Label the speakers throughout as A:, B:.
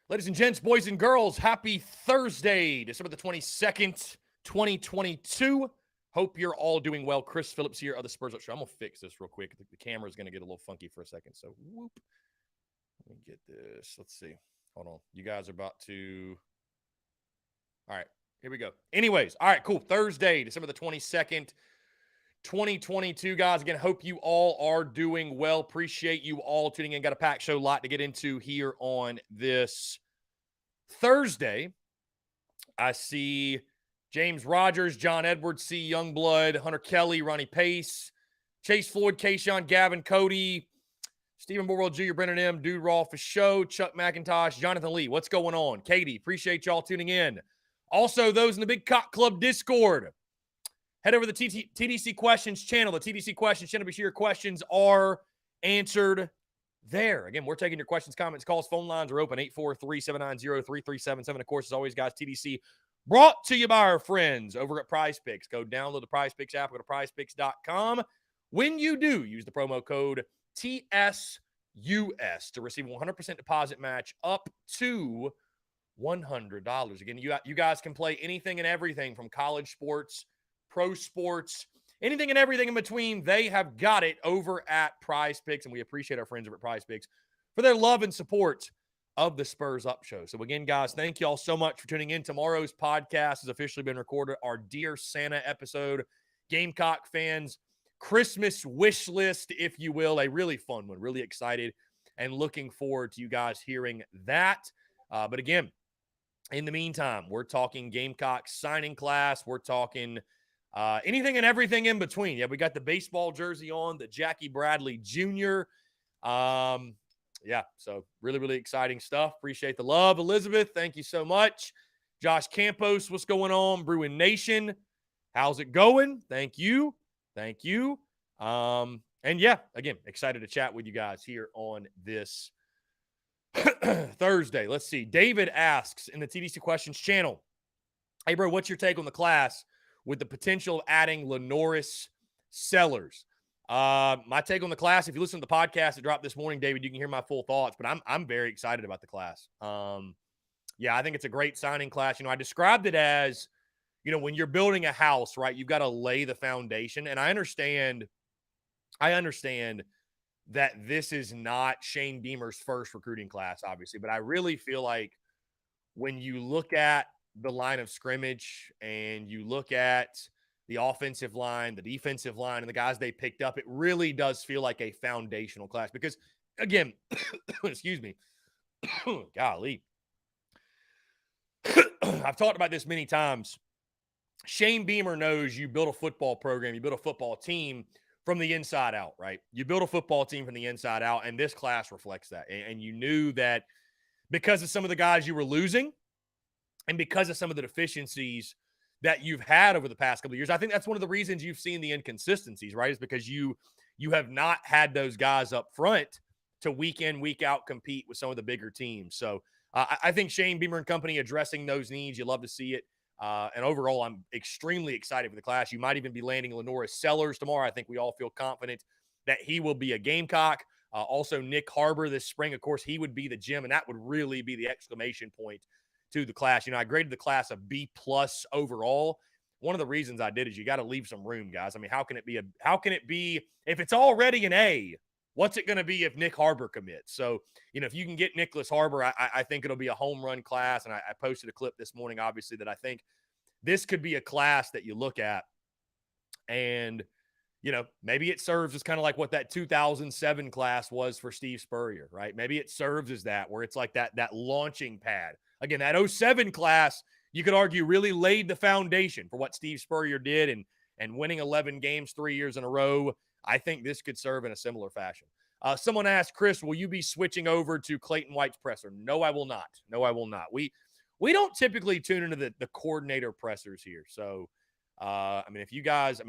A: Ladies and gents, boys and girls, happy Thursday, December the 22nd, 2022. Hope you're all doing well. Chris Phillips here of the Spurs Up Show. I'm going to fix this real quick. I think the camera is going to get a little funky for a second. So, whoop. Let me get this. Let's see. Hold on. You guys are about to. All right. Here we go. Anyways. All right. Cool. Thursday, December the 22nd, 2022, guys. Again, hope you all are doing well. Appreciate you all tuning in. Got a packed show, lot to get into here on this Thursday. I see James Rogers, John Edwards, C. Youngblood, Hunter Kelly, Ronnie Pace, Chase Floyd, Kayshawn, Gavin, Cody, Stephen Borwell Jr., Brennan M., Dude Raw for Show, Chuck McIntosh, Jonathan Lee. What's going on? Katie, appreciate y'all tuning in. Also, those in the Big Cock Club Discord, head over to the TDC Questions channel. The TDC Questions channel, be sure your questions are answered there. Again, we're taking your questions, comments, calls. Phone lines are open, 843-790-3377. Of course, as always, guys, TDC brought to you by our friends over at Prize Picks. Go download the Prize Picks app. Go to prizepicks.com. When you do, use the promo code TSUS to receive a 100% deposit match up to $100. Again, you guys can play anything and everything from college sports, pro sports, anything and everything in between. They have got it over at Prize Picks, and we appreciate our friends over at Prize Picks for their love and support of the Spurs Up Show. So again, guys, thank you all so much for tuning in. Tomorrow's podcast has officially been recorded, our Dear Santa episode. Gamecock fans, Christmas wish list, if you will, a really fun one. Really excited and looking forward to you guys hearing that. But again, in the meantime, we're talking Gamecock signing class. We're talking anything and everything in between. Yeah, we got the baseball jersey on, the Jackie Bradley Jr. Yeah, so really, really exciting stuff. Appreciate the love, Elizabeth. Thank you so much. Josh Campos, what's going on? Bruin Nation, how's it going? Thank you. Thank you. And yeah, again, excited to chat with you guys here on this Thursday. Let's see. David asks in the TDC Questions channel, hey, bro, what's your take on the class with the potential of adding Lenoris Sellers? My take on the class, if you listen to the podcast that dropped this morning, David, you can hear my full thoughts, but I'm very excited about the class. Yeah, I think it's a great signing class. I described it as, when you're building a house, right, you've got to lay the foundation. And I understand that this is not Shane Beamer's first recruiting class, obviously, but I really feel like when you look at the line of scrimmage and you look at the offensive line, the defensive line, and the guys they picked up, it really does feel like a foundational class because, again, excuse me, golly, I've talked about this many times. Shane Beamer knows you build a football program, you build a football team from the inside out, right? You build a football team from the inside out, and this class reflects that. And you knew that because of some of the guys you were losing and because of some of the deficiencies that you've had over the past couple of years, I think that's one of the reasons you've seen the inconsistencies, right? Is because you have not had those guys up front to week in, week out compete with some of the bigger teams. So I think Shane Beamer and company addressing those needs, you love to see it. And overall, I'm extremely excited for the class. You might even be landing Lenoris Sellers tomorrow. I think we all feel confident that he will be a Gamecock. Also, Nick Harbor this spring, of course, he would be the gem, and that would really be the exclamation point to the class. I graded the class a B+ overall. One of the reasons I did is you got to leave some room, guys. I mean, how can it be if it's already an A? What's it going to be if Nick Harbor commits? So, if you can get Nicholas Harbor, I think it'll be a home run class. And I posted a clip this morning, obviously, that I think this could be a class that you look at and, maybe it serves as kind of like what that 2007 class was for Steve Spurrier, right? Maybe it serves as that, where it's like that launching pad. Again, that 07 class, you could argue, really laid the foundation for what Steve Spurrier did and winning 11 games 3 years in a row. I think this could serve in a similar fashion. Someone asked, Chris, will you be switching over to Clayton White's presser? No, I will not. No, I will not. We don't typically tune into the coordinator pressers here. So, if you guys,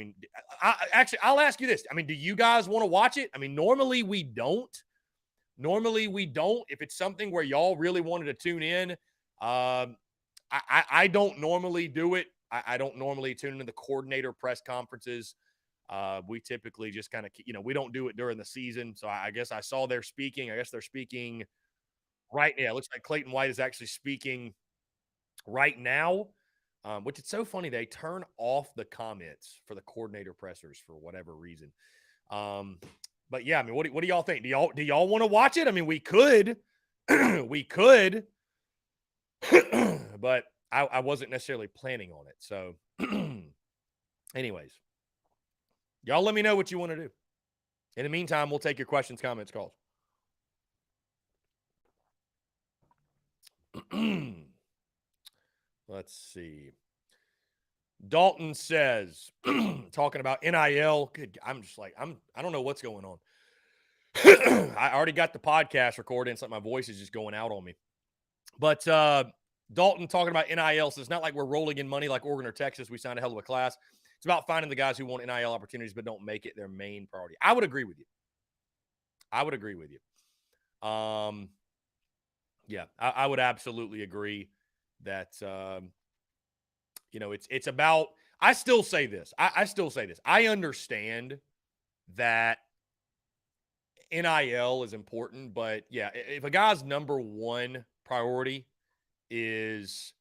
A: I'll ask you this. Do you guys want to watch it? Normally we don't. If it's something where y'all really wanted to tune in, I don't normally do it. I don't normally tune into the coordinator press conferences. We typically just kind of, we don't do it during the season. So I guess I saw they're speaking. I guess they're speaking Right. Yeah. It looks like Clayton White is actually speaking right now, which is so funny. They turn off the comments for the coordinator pressers for whatever reason. Um, but yeah, I mean, what do y'all think? Do y'all want to watch it? I mean, we could, we could, but I wasn't necessarily planning on it. So, anyways, y'all let me know what you want to do. In the meantime, we'll take your questions, comments, calls. Let's see. Dalton says, talking about NIL. Good. I'm just like, I don't know what's going on. I already got the podcast recorded. It's like my voice is just going out on me. But Dalton talking about NIL. So it's not like we're rolling in money like Oregon or Texas. We signed a hell of a class. It's about finding the guys who want NIL opportunities but don't make it their main priority. I would agree with you. Yeah, I would absolutely agree that it's about. I still say this. I still say this. I understand that NIL is important, but yeah, if a guy's number one priority is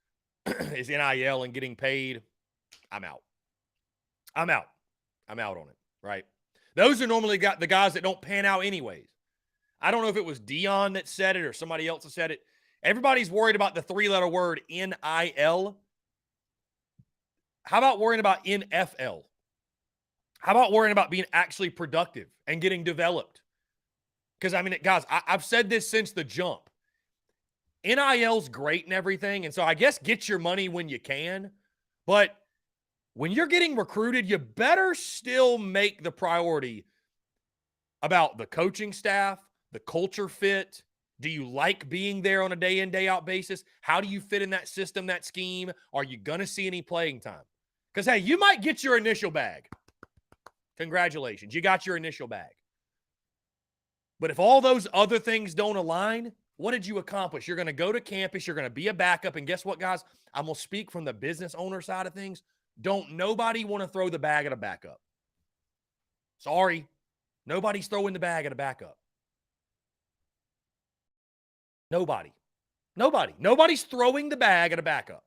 A: is NIL and getting paid, I'm out. I'm out on it, right? Those are normally the guys that don't pan out anyways. I don't know if it was Dion that said it or somebody else that said it. Everybody's worried about the three-letter word NIL. How about worrying about NFL? How about worrying about being actually productive and getting developed? Because, I mean, guys, I've said this since the jump. NIL's great and everything, and so I guess get your money when you can. But when you're getting recruited, you better still make the priority about the coaching staff, the culture fit. Do you like being there on a day in, day out basis? How do you fit in that system, that scheme? Are you going to see any playing time? Because, hey, you might get your initial bag. Congratulations. You got your initial bag. But if all those other things don't align, what did you accomplish? You're going to go to campus. You're going to be a backup. And guess what, guys? I'm going to speak from the business owner side of things. Don't nobody want to throw the bag at a backup. Sorry. Nobody's throwing the bag at a backup. Nobody. Nobody's throwing the bag at a backup.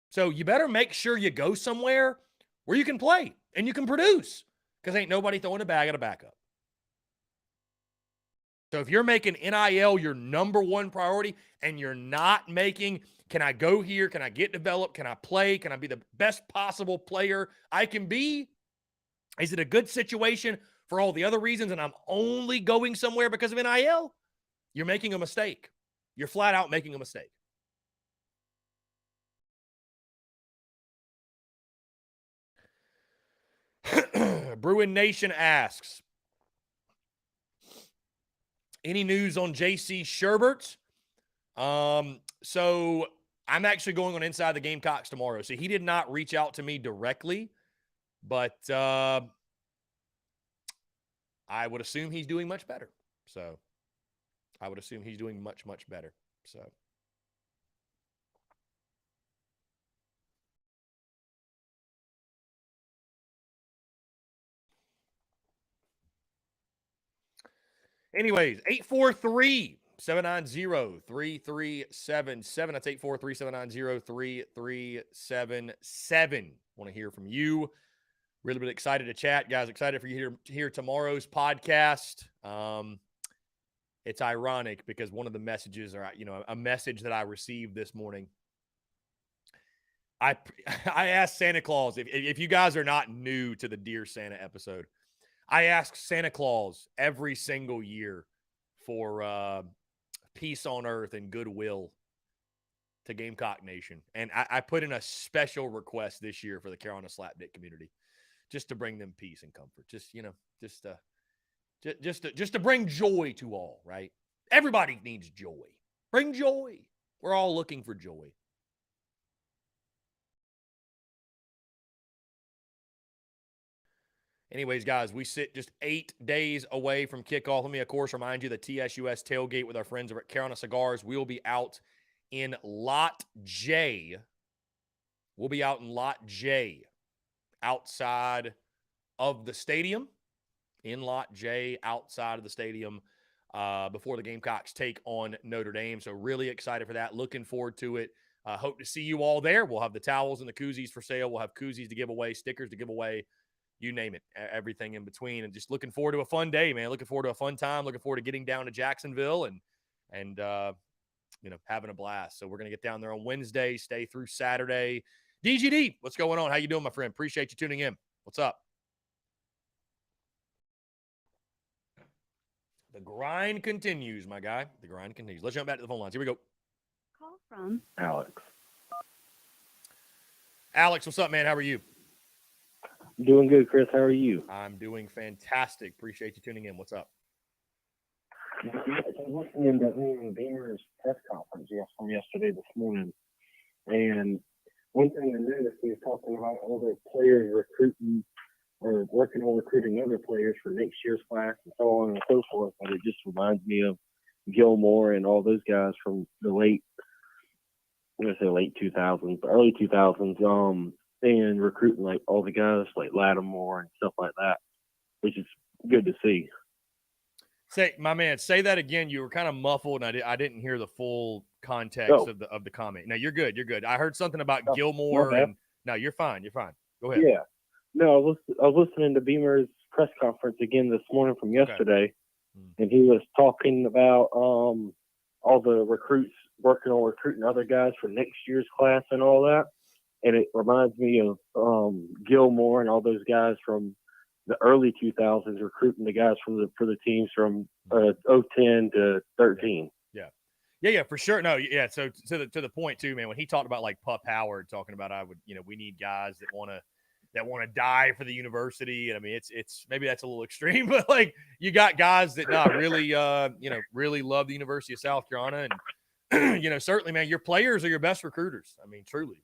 A: So you better make sure you go somewhere where you can play and you can produce, because ain't nobody throwing a bag at a backup. So if you're making NIL your number one priority and you're not making, can I go here? Can I get developed? Can I play? Can I be the best possible player I can be? Is it a good situation for all the other reasons and I'm only going somewhere because of NIL? You're making a mistake. You're flat out making a mistake. Bruin Nation asks, any news on JC Sherbert? So I'm actually going on Inside the Gamecocks tomorrow. So he did not reach out to me directly, but I would assume he's doing much better. So I would assume he's doing much, much better. So. Anyways, 843-790-3377. That's 843-790-3377. Want to hear from you. Really, really excited to chat. Guys, excited for you to hear tomorrow's podcast. It's ironic because one of the messages, or a message that I received this morning, I asked Santa Claus, if you guys are not new to the Dear Santa episode, I ask Santa Claus every single year for peace on earth and goodwill to Gamecock Nation. And I put in a special request this year for the Carolina Slapdick community, just to bring them peace and comfort. Just to bring joy to all, right? Everybody needs joy. Bring joy. We're all looking for joy. Anyways, guys, we sit just 8 days away from kickoff. Let me, of course, remind you the TSUS tailgate with our friends over at Carolina Cigars. We'll be out in Lot J. We'll be out in Lot J outside of the stadium. In Lot J outside of the stadium. before the Gamecocks take on Notre Dame. So really excited for that. Looking forward to it. Hope to see you all there. We'll have the towels and the koozies for sale. We'll have koozies to give away, stickers to give away, you name it, everything in between. And just looking forward to a fun day, man. Looking forward to a fun time. Looking forward to getting down to Jacksonville and having a blast. So we're going to get down there on Wednesday, stay through Saturday. DGD, what's going on? How you doing, my friend? Appreciate you tuning in. What's up? The grind continues, my guy. The grind continues. Let's jump back to the phone lines. Here we go.
B: Call from
C: Alex.
A: Alex, what's up, man? How are you?
C: Doing good, Chris. How are you?
A: I'm doing fantastic. Appreciate you tuning in. What's up?
C: I was listening to Beamer's press conference from yesterday this morning, and one thing I noticed, he was talking about other players recruiting or working on recruiting other players for next year's class and so on and so forth. But it just reminds me of Gilmore and all those guys from the late 2000s, early 2000s, and recruiting like all the guys like Lattimore and stuff like that, which is good to see.
A: Say, my man, say that again. You were kind of muffled, and I didn't hear the full context of the comment. No, you're good. You're good. I heard something about Gilmore, and no, you're fine. You're fine. Go ahead.
C: Yeah. No, I was listening to Beamer's press conference again this morning from yesterday, and he was talking about all the recruits working on recruiting other guys for next year's class and all that. And it reminds me of Gilmore and all those guys from the early 2000s recruiting the guys for the teams from 2010 to 13.
A: Yeah, for sure. No, yeah. So to the point too, man. When he talked about like Pup Howard talking about we need guys that want to die for the university, and I mean it's maybe that's a little extreme, but like you got guys that really love the University of South Carolina, and certainly, man, your players are your best recruiters. I mean, truly,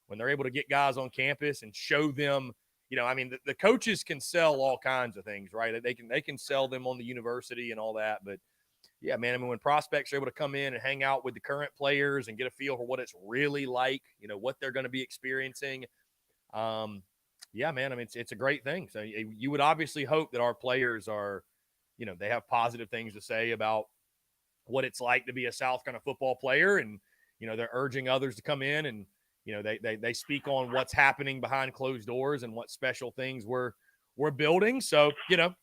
A: when they're able to get guys on campus and show them. The coaches can sell all kinds of things, right? They can sell them on the university and all that. But, yeah, man, I mean, when prospects are able to come in and hang out with the current players and get a feel for what it's really like, what they're going to be experiencing, yeah, man, I mean, it's a great thing. So you would obviously hope that our players are, they have positive things to say about what it's like to be a South Carolina football player. And, they're urging others to come in and, they speak on what's happening behind closed doors and what special things we're building. So, it's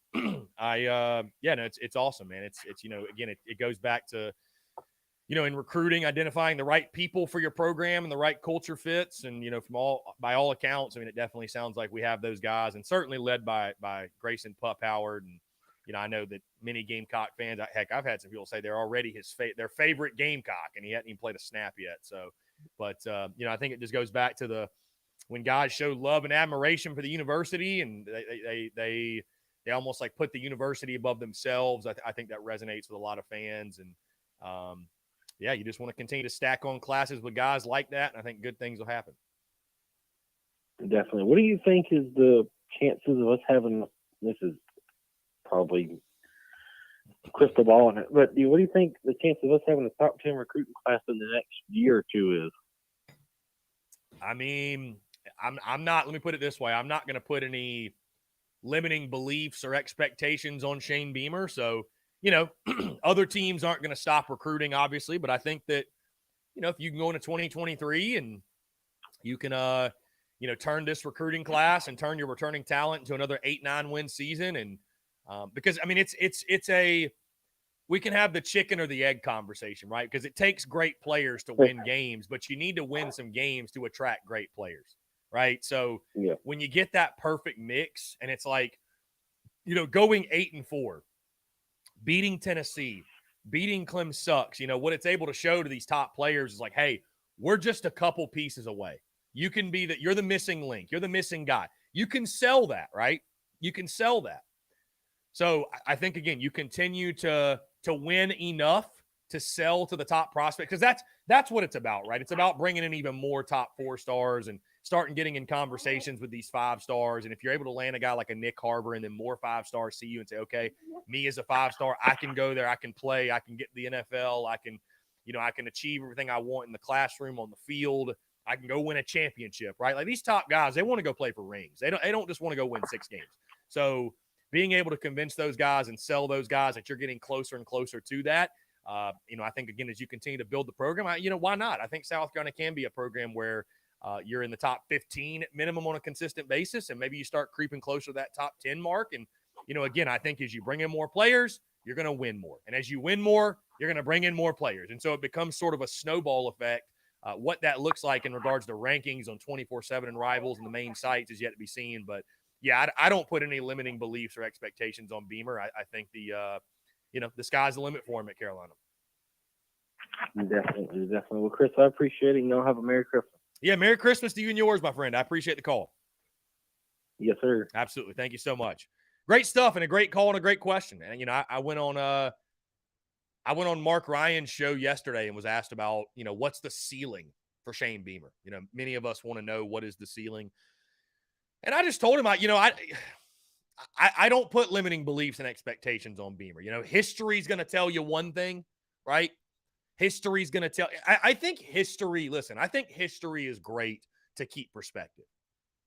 A: awesome, man. It's again, it goes back to, in recruiting, identifying the right people for your program and the right culture fits. And, by all accounts, I mean, it definitely sounds like we have those guys, and certainly led by Grayson Pup Howard. And, I know that many Gamecock fans, heck, I've had some people say they're already their favorite Gamecock, and he hadn't even played a snap yet. So, but, I think it just goes back to when guys show love and admiration for the university, and they almost like put the university above themselves. I think that resonates with a lot of fans. And, you just want to continue to stack on classes with guys like that, and I think good things will happen.
C: Definitely. What do you think is the chances of us having – this is probably crystal ball in it, but what do you think the chance of us having a top 10 recruiting class in the next year or two is?
A: I mean, I'm not – let me put it this way. I'm not going to put any limiting beliefs or expectations on Shane Beamer. So, other teams aren't going to stop recruiting, obviously, but I think that, if you can go into 2023 and you can, turn this recruiting class and turn your returning talent into another 8-9 win season. And because, I mean, we can have the chicken or the egg conversation, right? Because it takes great players to win games, but you need to win some games to attract great players, right? So when you get that perfect mix, and it's like, going 8-4, beating Tennessee, beating Clem sucks. What it's able to show to these top players is like, hey, we're just a couple pieces away. You can be that. You're the missing link. You're the missing guy. You can sell that, right? You can sell that. So I think, again, you continue to win enough to sell to the top prospect, because that's what it's about, right? It's about bringing in even more top 4 stars and starting getting in conversations with these 5 stars. And if you're able to land a guy like a Nick Harbor, and then more 5 stars see you and say, okay, me as a 5-star, I can go there, I can play, I can get the NFL, I can achieve everything I want in the classroom, on the field, I can go win a championship, right? Like these top guys, they want to go play for rings. They don't just want to go win 6 games. So being able to convince those guys and sell those guys that you're getting closer and closer to that. I think, again, as you continue to build the program, why not? I think South Carolina can be a program where you're in the top 15 at minimum on a consistent basis, and maybe you start creeping closer to that top 10 mark. And, again, I think as you bring in more players, you're going to win more. And as you win more, you're going to bring in more players. And so it becomes sort of a snowball effect. What that looks like in regards to rankings on 24/7 and Rivals and the main sites is yet to be seen. But, yeah, I don't put any limiting beliefs or expectations on Beamer. I think the sky's the limit for him at Carolina.
C: Definitely. Well, Chris, I appreciate it. Have a Merry Christmas.
A: Yeah, Merry Christmas to you and yours, my friend. I appreciate the call.
C: Yes, sir.
A: Absolutely. Thank you so much. Great stuff and a great call and a great question. And, I went on Mark Ryan's show yesterday and was asked about, what's the ceiling for Shane Beamer? Many of us want to know what is the ceiling. And I just told him, I don't put limiting beliefs and expectations on Beamer. History's going to tell you one thing, right? History's going to tell. I think history is great to keep perspective,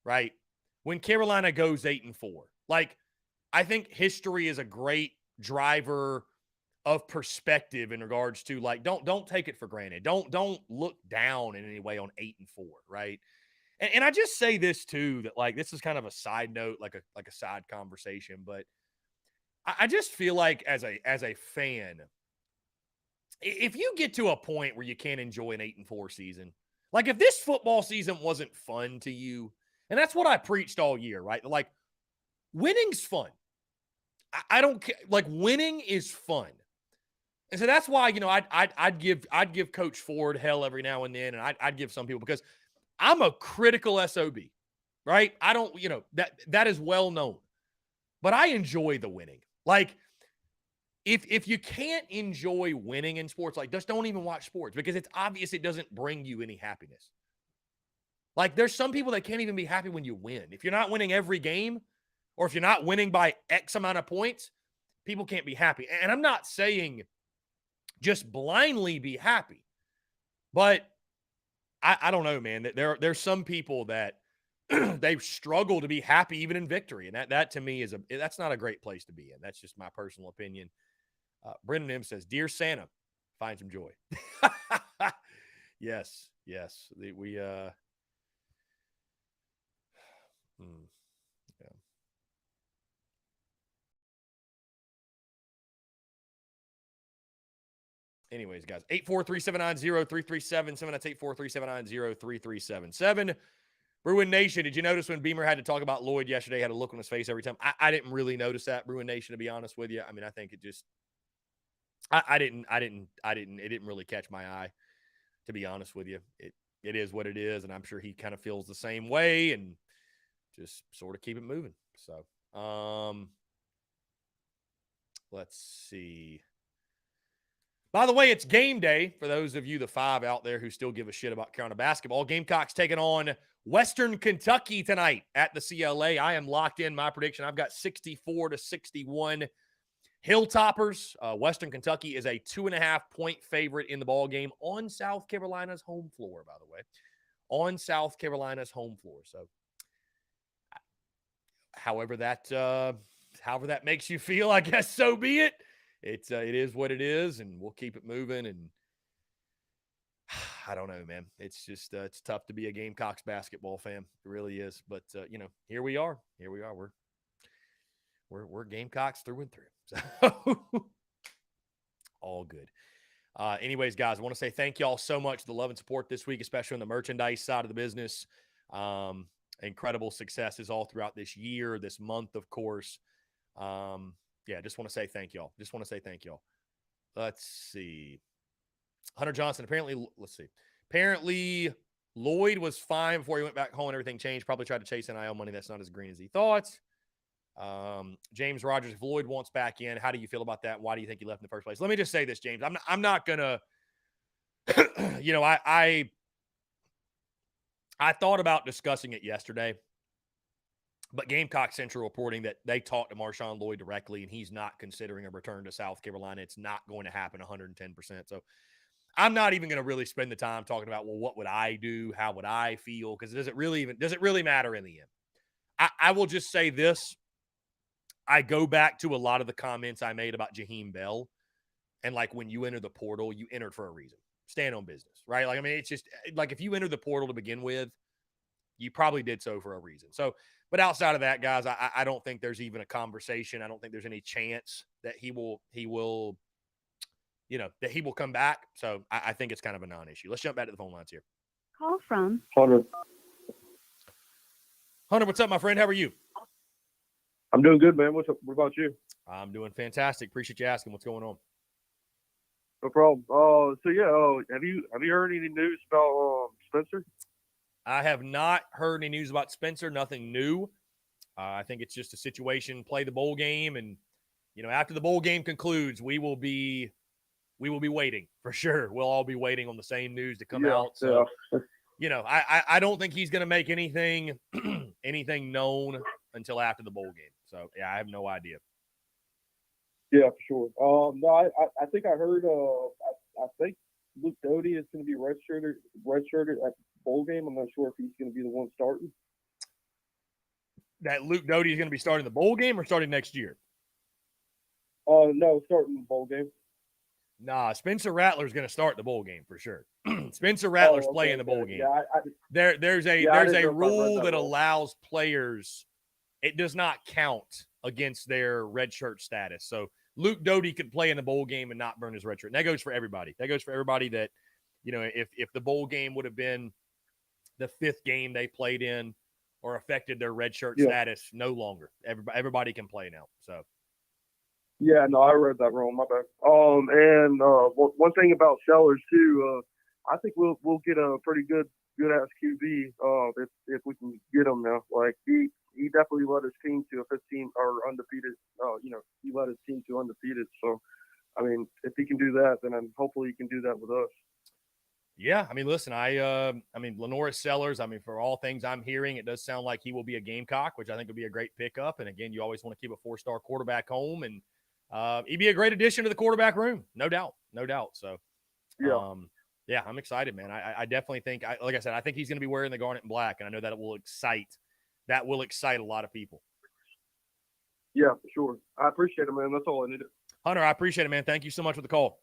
A: right? When Carolina goes 8-4, I think history is a great driver of perspective in regards to don't take it for granted. Don't look down in any way on 8-4, right? And I just say this too, that this is kind of a side note, like a side conversation, but I just feel like as a fan, if you get to a point where you can't enjoy an 8-4 season, if this football season wasn't fun to you, and that's what I preached all year, right? Winning's fun. I don't care. Winning is fun. And so that's why, I'd give Coach Ford hell every now and then, and I'd give some people, because I'm a critical SOB, right? I don't, that is well known. But I enjoy the winning. If you can't enjoy winning in sports, just don't even watch sports, because it's obvious it doesn't bring you any happiness. There's some people that can't even be happy when you win. If you're not winning every game, or if you're not winning by X amount of points, people can't be happy. And I'm not saying just blindly be happy, but I don't know, man. There's some people that they struggle to be happy even in victory, and that to me that's not a great place to be in. That's just my personal opinion. Brendan M says, "Dear Santa, find some joy." Yes. Yeah. Anyways, guys, 843-790-3377. That's 843-790-3377. Bruin Nation, did you notice when Beamer had to talk about Lloyd yesterday, had a look on his face every time? I didn't really notice that, Bruin Nation, to be honest with you. I mean, I think it just it didn't really catch my eye, to be honest with you. It is what it is, and I'm sure he kind of feels the same way, and just sort of keep it moving. So, let's see. By the way, it's game day for those of you, the 5 out there who still give a shit about Carolina basketball. Gamecocks taking on Western Kentucky tonight at the CLA. I am locked in my prediction. I've got 64-61 Hilltoppers. Western Kentucky is a 2.5-point favorite in the ball game on South Carolina's home floor, by the way. On South Carolina's home floor. So, however that makes you feel, I guess so be it. It is what it is, and we'll keep it moving. And I don't know, man. It's just it's tough to be a Gamecocks basketball fan. It really is. But here we are. We're Gamecocks through and through. So all good. Anyways, guys, I want to say thank y'all so much for the love and support this week, especially on the merchandise side of the business. Incredible successes all throughout this year, this month, of course. Yeah, just want to say thank y'all. Let's see. Hunter Johnson, apparently Lloyd was fine before he went back home and everything changed. Probably tried to chase NIL money. That's not as green as he thought. James Rogers, if Lloyd wants back in, how do you feel about that? Why do you think he left in the first place? Let me just say this, James. I'm not going to, I thought about discussing it yesterday. But Gamecock Central reporting that they talked to Marshawn Lloyd directly, and he's not considering a return to South Carolina. It's not going to happen 110%. So I'm not even going to really spend the time talking about, well, what would I do? How would I feel? Because does it really matter in the end? I will just say this. I go back to a lot of the comments I made about Jaheim Bell. And, like, when you enter the portal, you entered for a reason. Stand on business, right? Like, I mean, it's just, like, if you enter the portal to begin with, you probably did so for a reason. So, but outside of that, guys, I don't think there's even a conversation. I don't think there's any chance that he will, that he will come back. So I think it's kind of a non-issue. Let's jump back to the phone lines here.
B: Call from
C: Hunter.
A: Hunter, what's up, my friend? How are you?
C: I'm doing good, man. What's up? What about you?
A: I'm doing fantastic. Appreciate you asking. What's going on?
C: No problem. Have you heard any news about Spencer?
A: I have not heard any news about Spencer. Nothing new. I think it's just a situation. Play the bowl game, and after the bowl game concludes, we will be waiting for sure. We'll all be waiting on the same news to come out. So, I don't think he's going to make anything known until after the bowl game. So, yeah, I have no idea.
C: Yeah, for sure. No, I think I heard. I think Luke Doty is going to be redshirted at the bowl game. I'm not sure if he's going to be the one starting.
A: That Luke Doty is going to be starting the bowl game or starting next year?
C: No, starting the bowl game.
A: Nah, Spencer Rattler is going to start the bowl game for sure. Spencer Rattler's playing the bowl game.
C: Yeah,
A: there's a rule that allows players. It does not count against their redshirt status. So Luke Doty could play in the bowl game and not burn his redshirt. And that goes for everybody. That goes for everybody that, if the bowl game would have been the fifth game they played in or affected their redshirt status, no longer. Everybody can play now. So.
C: Yeah, no, I read that wrong. My bad. One thing about Sellers too, I think we'll get a pretty good ass QB if we can get him now. Like he definitely led his team to a 15 or undefeated. He led his team to undefeated. So, I mean, if he can do that, then hopefully he can do that with us.
A: Yeah, I mean, listen, Lenoris Sellers, for all things I'm hearing, it does sound like he will be a Gamecock, which I think would be a great pickup. And again, you always want to keep a 4-star quarterback home, and he'd be a great addition to the quarterback room, no doubt. So, yeah, I'm excited, man. I definitely think, like I said, I think he's going to be wearing the garnet and black, and I know that will excite a lot of people.
C: Yeah, for sure. I appreciate it, man. That's all I needed.
A: Hunter, I appreciate it, man. Thank you so much for the call.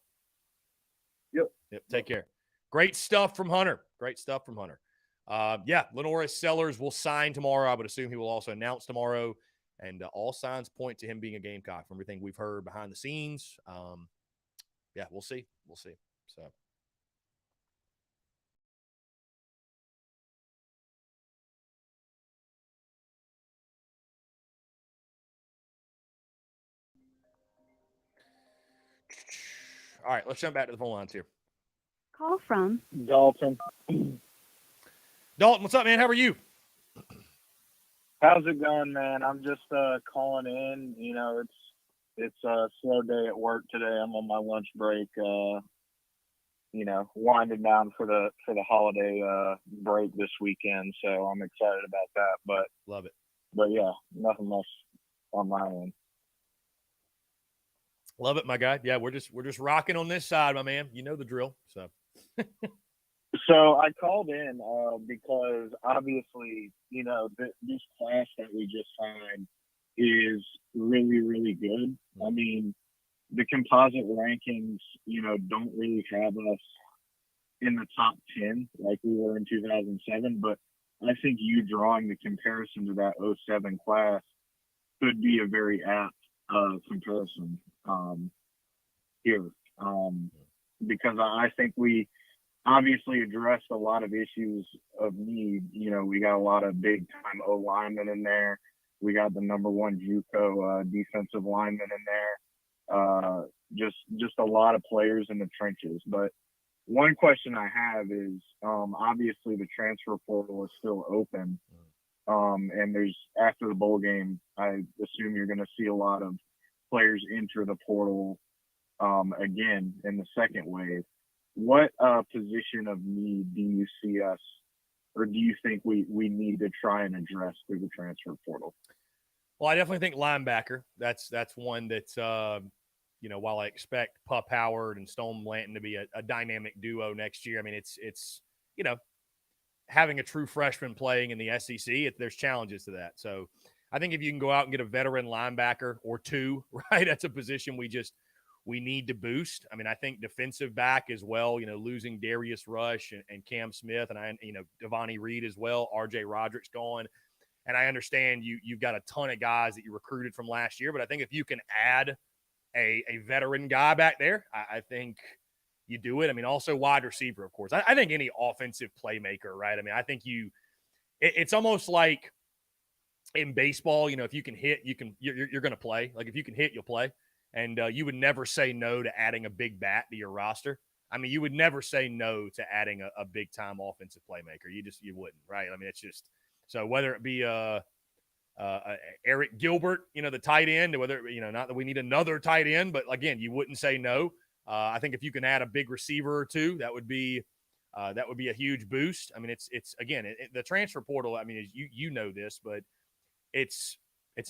C: Yep.
A: Take care. Great stuff from Hunter. Lenoris Sellers will sign tomorrow. I would assume he will also announce tomorrow. And all signs point to him being a Gamecock from everything we've heard behind the scenes. We'll see. So. All right, let's jump back to the phone lines here.
B: Call from
D: Dalton.
A: Dalton, what's up, man? How are you?
D: How's it going, man? I'm just calling in. It's a slow day at work today. I'm on my lunch break. Winding down for the holiday break this weekend. So I'm excited about that. But
A: love it.
D: But yeah, nothing much on my end.
A: Love it, my guy. Yeah, we're just rocking on this side, my man. You know the drill. So.
D: So I called in because obviously, this class that we just signed is really, really good. I mean, the composite rankings, don't really have us in the top 10 like we were in 2007. But I think you drawing the comparison to that 07 class could be a very apt comparison here because I think we obviously addressed a lot of issues of need. We got a lot of big time O linemen in there. We got the number one JUCO defensive lineman in there. Just a lot of players in the trenches. But one question I have is obviously the transfer portal is still open. And there's after the bowl game, I assume you're going to see a lot of players enter the portal again in the second wave. What position of need do you see us, or do you think we need to try and address through the transfer portal?
A: Well, I definitely think linebacker. That's one that's while I expect Pup Howard and Stone Blanton to be a dynamic duo next year. I mean, it's having a true freshman playing in the SEC. There's challenges to that. So I think if you can go out and get a veteran linebacker or two, right, that's a position we need to boost. I mean, I think defensive back as well, losing Darius Rush and Cam Smith and Devontae Reed as well. RJ Roderick's gone. And I understand you've got a ton of guys that you recruited from last year, but I think if you can add a veteran guy back there, I think you do it. I mean, also wide receiver, of course. I think any offensive playmaker, right? I mean, I think it's almost like in baseball, if you can hit, you're going to play. Like if you can hit, you'll play. And you would never say no to adding a big bat to your roster. I mean, you would never say no to adding a big time offensive playmaker. You wouldn't, right? I mean, it's just so whether it be Eric Gilbert, the tight end, whether not that we need another tight end, but again, you wouldn't say no. I think if you can add a big receiver or two, that would be a huge boost. I mean, it's again the transfer portal. I mean, you know this, but it's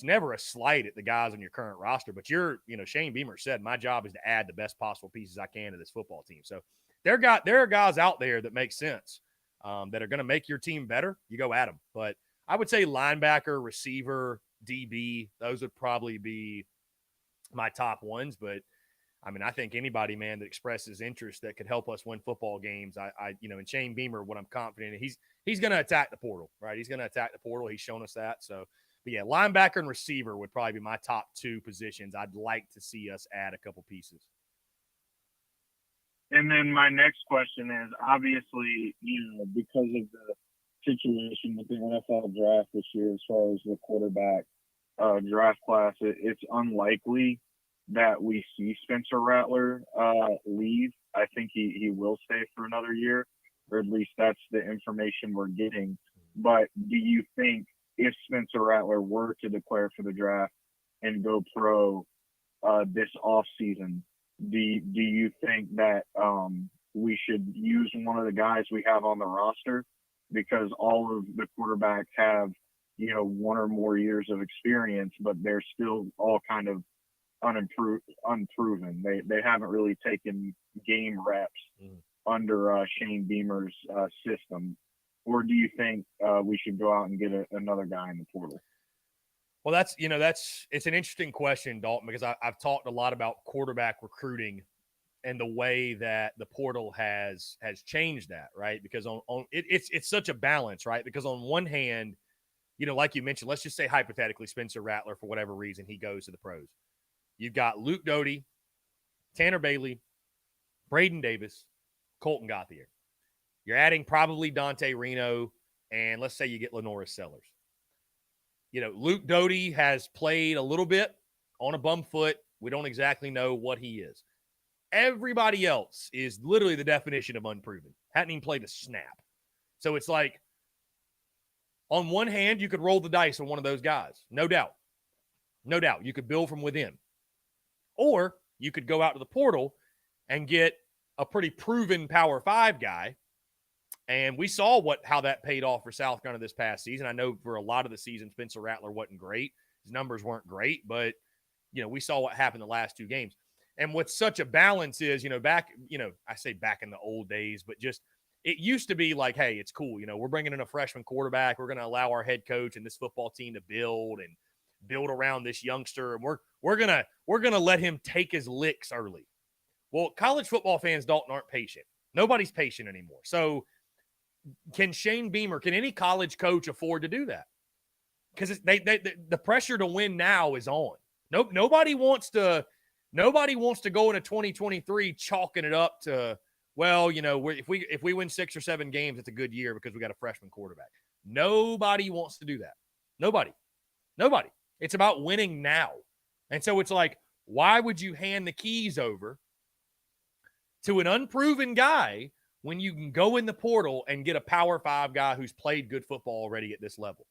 A: never a slight at the guys on your current roster. But Shane Beamer said, my job is to add the best possible pieces I can to this football team. So there are guys out there that make sense, that are going to make your team better. You go at them. But I would say linebacker, receiver, DB, those would probably be my top ones. But I mean, I think anybody, man, that expresses interest that could help us win football games. And Shane Beamer, what I'm confident in, he's going to attack the portal, right? He's going to attack the portal. He's shown us that. So, but yeah, linebacker and receiver would probably be my top two positions. I'd like to see us add a couple pieces.
D: And then my next question is, obviously, because of the situation with the NFL draft this year, as far as the quarterback draft class, it's unlikely that we see Spencer Rattler leave. I think he will stay for another year, or at least that's the information we're getting. But do you think if Spencer Rattler were to declare for the draft and go pro this offseason, do you think that we should use one of the guys we have on the roster? Because all of the quarterbacks have, one or more years of experience, but they're still all kind of unproven. They haven't really taken game reps under Shane Beamer's system. Or do you think we should go out and get another guy in the portal?
A: Well, it's an interesting question, Dalton, because I've talked a lot about quarterback recruiting and the way that the portal has changed that, right? Because it's such a balance, right? Because on one hand, like you mentioned, let's just say hypothetically Spencer Rattler, for whatever reason, he goes to the pros. You've got Luke Doty, Tanner Bailey, Braden Davis, Colton Gauthier. You're adding probably Dante Reno, and let's say you get Lenoris Sellers. Luke Doty has played a little bit on a bum foot. We don't exactly know what he is. Everybody else is literally the definition of unproven. Hadn't even played a snap. So it's like, on one hand, you could roll the dice on one of those guys. No doubt. No doubt. You could build from within. Or you could go out to the portal and get a pretty proven Power 5 guy. And we saw how that paid off for South Carolina this past season. I know for a lot of the season, Spencer Rattler wasn't great. His numbers weren't great, but, we saw what happened the last two games. And what's such a balance is, I say back in the old days, but just it used to be like, hey, it's cool. We're bringing in a freshman quarterback. We're going to allow our head coach and this football team to build around this youngster. And we're going to let him take his licks early. Well, college football fans, Dalton, aren't patient. Nobody's patient anymore. So can Shane Beamer, can any college coach afford to do that? Because the pressure to win now is on. Nobody wants to go into 2023 chalking it up to, well, if we win 6 or 7 games, it's a good year because we got a freshman quarterback. Nobody wants to do that. Nobody. It's about winning now. And so it's like, why would you hand the keys over to an unproven guy when you can go in the portal and get a Power 5 guy who's played good football already at this level?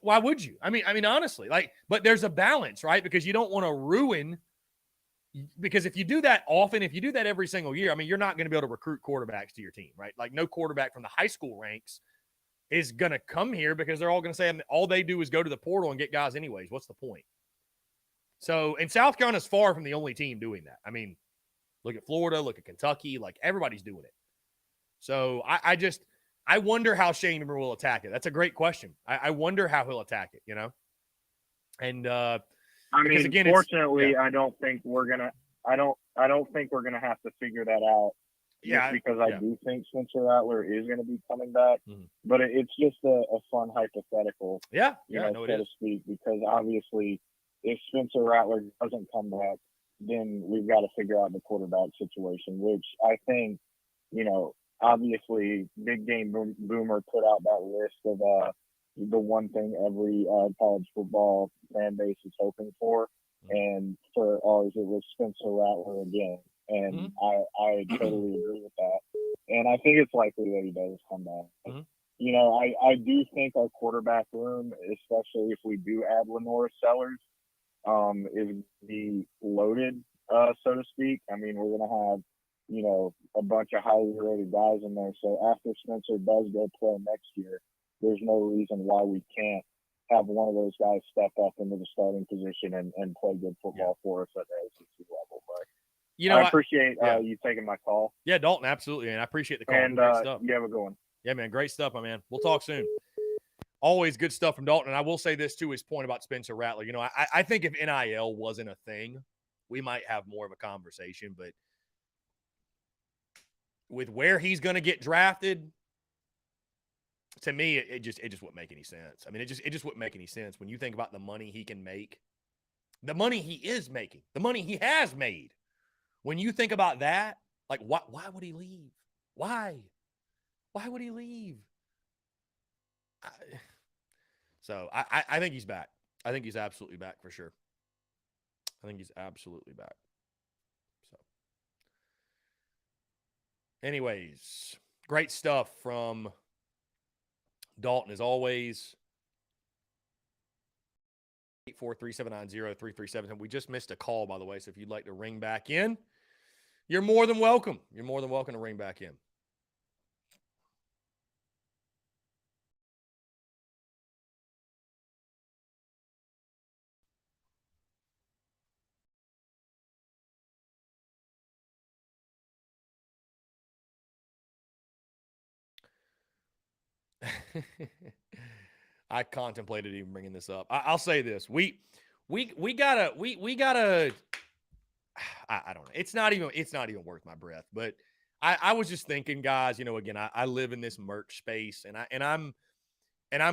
A: Why would you? I mean, honestly, but there's a balance, right? Because you don't want to ruin, because if you do that often, if you do that every single year, I mean, you're not going to be able to recruit quarterbacks to your team, right? Like no quarterback from the high school ranks is going to come here because they're all going to say all they do is go to the portal and get guys anyways. What's the point? So, and South Carolina's far from the only team doing that. I mean, look at Florida, look at Kentucky, like everybody's doing it. So I wonder how Shane Beamer will attack it. That's a great question. I wonder how he'll attack it, And
D: I mean,
A: again,
D: fortunately, I don't think we're gonna. I don't think we're gonna have to figure that out. Just because I do think Spencer Rattler is going to be coming back, but it's just a fun hypothetical, so to speak. Because obviously, if Spencer Rattler doesn't come back, then we've got to figure out the quarterback situation. Which I think, obviously, Big Game Boomer put out that list of the one thing every college football fan base is hoping for, and for ours, it was Spencer Rattler again. And I totally agree with that. And I think it's likely that he does come back. I do think our quarterback room, especially if we do add Lenore Sellers, is be loaded, so to speak. I mean, we're going to have, a bunch of highly rated guys in there. So after Spencer does go play next year, there's no reason why we can't have one of those guys step up into the starting position and play good football for us at the ACC level. But I appreciate you taking my call.
A: Yeah, Dalton, absolutely, and I appreciate the call.
D: And
A: great stuff.
D: You have a good one.
A: Yeah, man, great stuff, my man. We'll talk soon. Always good stuff from Dalton. And I will say this, too, his point about Spencer Rattler. I think if NIL wasn't a thing, we might have more of a conversation. But with where he's going to get drafted, to me, it just wouldn't make any sense. I mean, it just wouldn't make any sense when you think about the money he can make, the money he is making, the money he has made. When you think about that, like, why would he leave? Why would he leave? I think he's back. I think he's absolutely back for sure. I think he's absolutely back. So, anyways, great stuff from Dalton as always. 843-790-3377. We just missed a call, by the way, so if you'd like to ring back in, you're more than welcome. You're more than welcome to ring back in. I contemplated even bringing this up. I'll say this: we gotta. I don't know. It's not even worth my breath. But I was just thinking, guys. Again, I live in this merch space, and I'm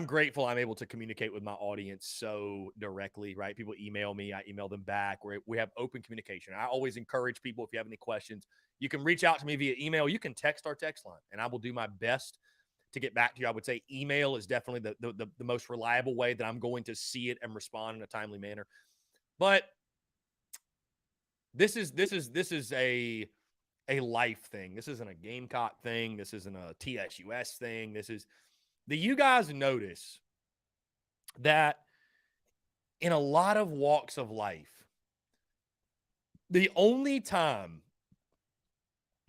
A: grateful I'm able to communicate with my audience so directly. Right? People email me, I email them back. We have open communication. I always encourage people, if you have any questions, you can reach out to me via email. You can text our text line, and I will do my best to get back to you. I would say email is definitely the most reliable way that I'm going to see it and respond in a timely manner. But this is a life thing. This isn't a Gamecock thing. This isn't a TSUS thing. Do you guys notice that in a lot of walks of life, the only time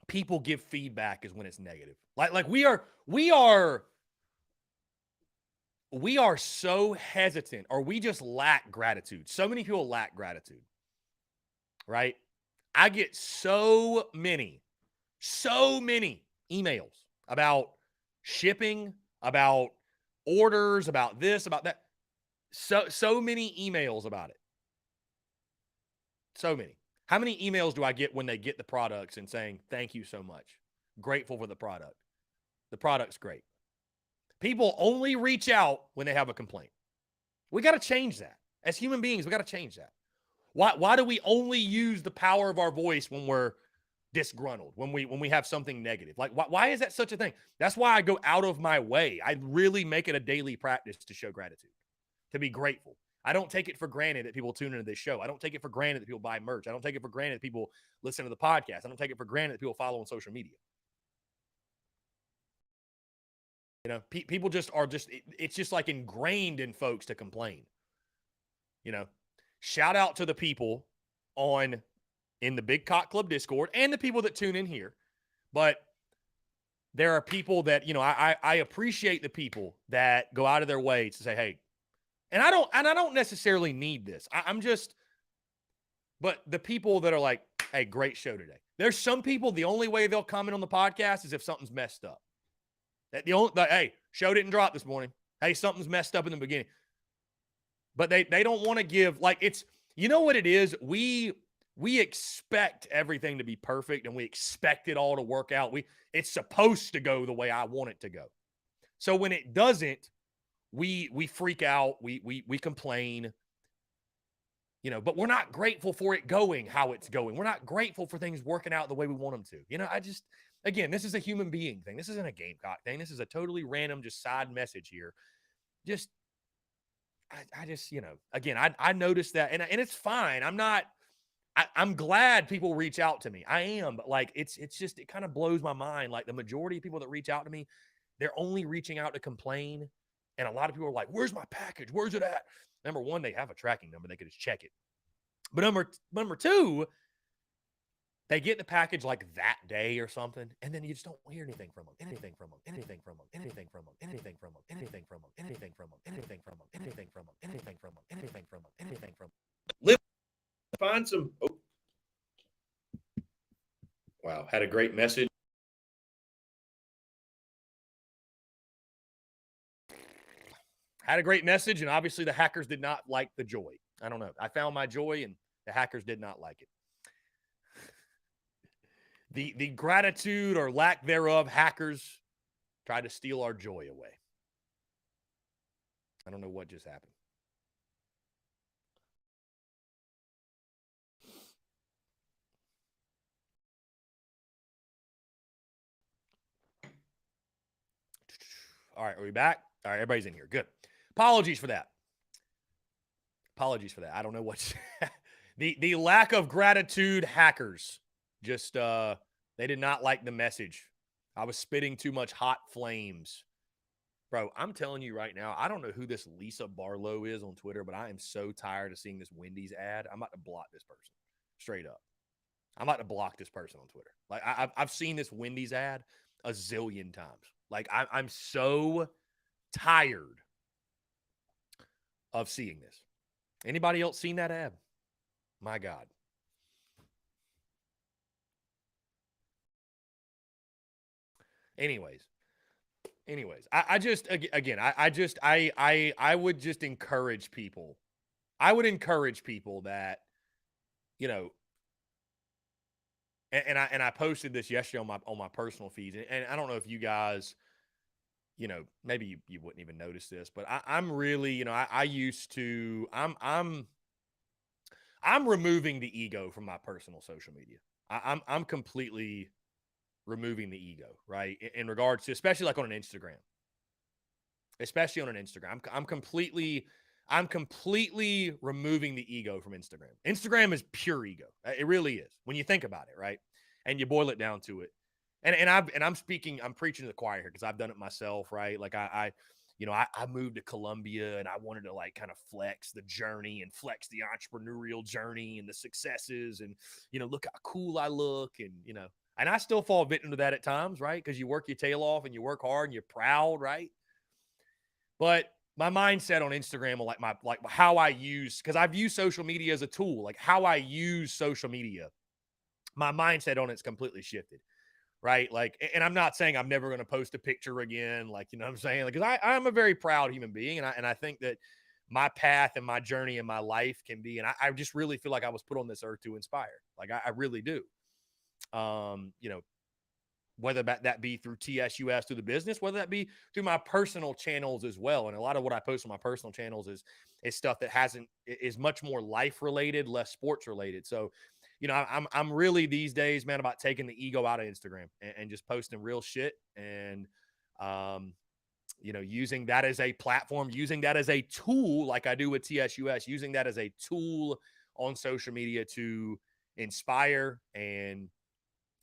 A: people give feedback is when it's negative? Like we are so hesitant, or we just lack gratitude. So many people lack gratitude, right? I get so many emails about shipping, about orders, about this, about that. So many emails about it. So many. How many emails do I get when they get the products and saying, thank you so much? Grateful for the product. The product's great. People only reach out when they have a complaint. We got to change that. As human beings, we got to change that. Why do we only use the power of our voice when we're disgruntled, when we have something negative? Like, why is that such a thing? That's why I go out of my way. I really make it a daily practice to show gratitude, to be grateful. I don't take it for granted that people tune into this show. I don't take it for granted that people buy merch. I don't take it for granted that people listen to the podcast. I don't take it for granted that people follow on social media. People it's just like ingrained in folks to complain. Shout out to the people in the Big Cock Club Discord and the people that tune in here. But there are people that, I appreciate the people that go out of their way to say, hey, and I don't necessarily need this. But the people that are like, hey, great show today. There's some people, the only way they'll comment on the podcast is if something's messed up. Hey, show didn't drop this morning. Hey, something's messed up in the beginning. But they don't want to give, like, it's, you know what it is? We expect everything to be perfect, and we expect it all to work out. It's supposed to go the way I want it to go. So when it doesn't, we freak out, we complain, but we're not grateful for it going how it's going. We're not grateful for things working out the way we want them to. Again, this is a human being thing. This isn't a Gamecock thing. This is a totally random, just side message here. Again, I noticed that, and it's fine. I'm glad people reach out to me. I am, but like, it's just, it kind of blows my mind. Like, the majority of people that reach out to me, they're only reaching out to complain. And a lot of people are like, where's my package? Where's it at? Number one, they have a tracking number. They could just check it. But number two, they get the package like that day or something, and then you just don't hear anything from them. Anything from them. Anything from them. Anything from them. Anything from them. Anything from them. Anything from them. Anything from them. Anything from them. Anything from them. Anything from them. Anything from them. Find some. Oh. Wow, had a great message. Had a great message, and obviously the hackers did not like the joy. I don't know. I found my joy, and the hackers did not like it. The gratitude or lack thereof, hackers try to steal our joy away. I don't know what just happened. All right, are we back? All right, everybody's in here. Good. Apologies for that. I don't know what's the lack of gratitude, hackers. Just they did not like the message. I was spitting too much hot flames. Bro, I'm telling you right now, I don't know who this Lisa Barlow is on Twitter, but I am so tired of seeing this Wendy's ad. I'm about to block this person. Straight up. I'm about to block this person on Twitter. Like, I've seen this Wendy's ad a zillion times. Like, I'm so tired of seeing this. Anybody else seen that ad? My God. Anyways, I would just encourage people. I would encourage people that, and I posted this yesterday on my personal feeds, and I don't know if you guys, maybe you wouldn't even notice this, but I'm really, I'm removing the ego from my personal social media. I'm completely removing the ego, right? In regards to, especially like on an Instagram, I'm completely removing the ego from Instagram. Instagram is pure ego. It really is when you think about it, right? And you boil it down to it. I'm preaching to the choir here because I've done it myself, right? Like I moved to Columbia and I wanted to like kind of flex the journey and flex the entrepreneurial journey and the successes and, look how cool I look and, and I still fall victim to that at times, right? Because you work your tail off and you work hard and you're proud, right? But my mindset on Instagram, like how I use, because I've used social media as a tool, like how I use social media, my mindset on it's completely shifted, right? Like, and I'm not saying I'm never going to post a picture again, like, you know what I'm saying? Like, because I'm a very proud human being, and I think that my path and my journey in my life can be, and I just really feel like I was put on this earth to inspire. Like, I really do. Whether that be through TSUS, through the business, whether that be through my personal channels as well. And a lot of what I post on my personal channels is stuff that is much more life related, less sports related. So, I'm really these days, man, about taking the ego out of Instagram and just posting real shit and, using that as a platform, using that as a tool, like I do with TSUS, using that as a tool on social media to inspire and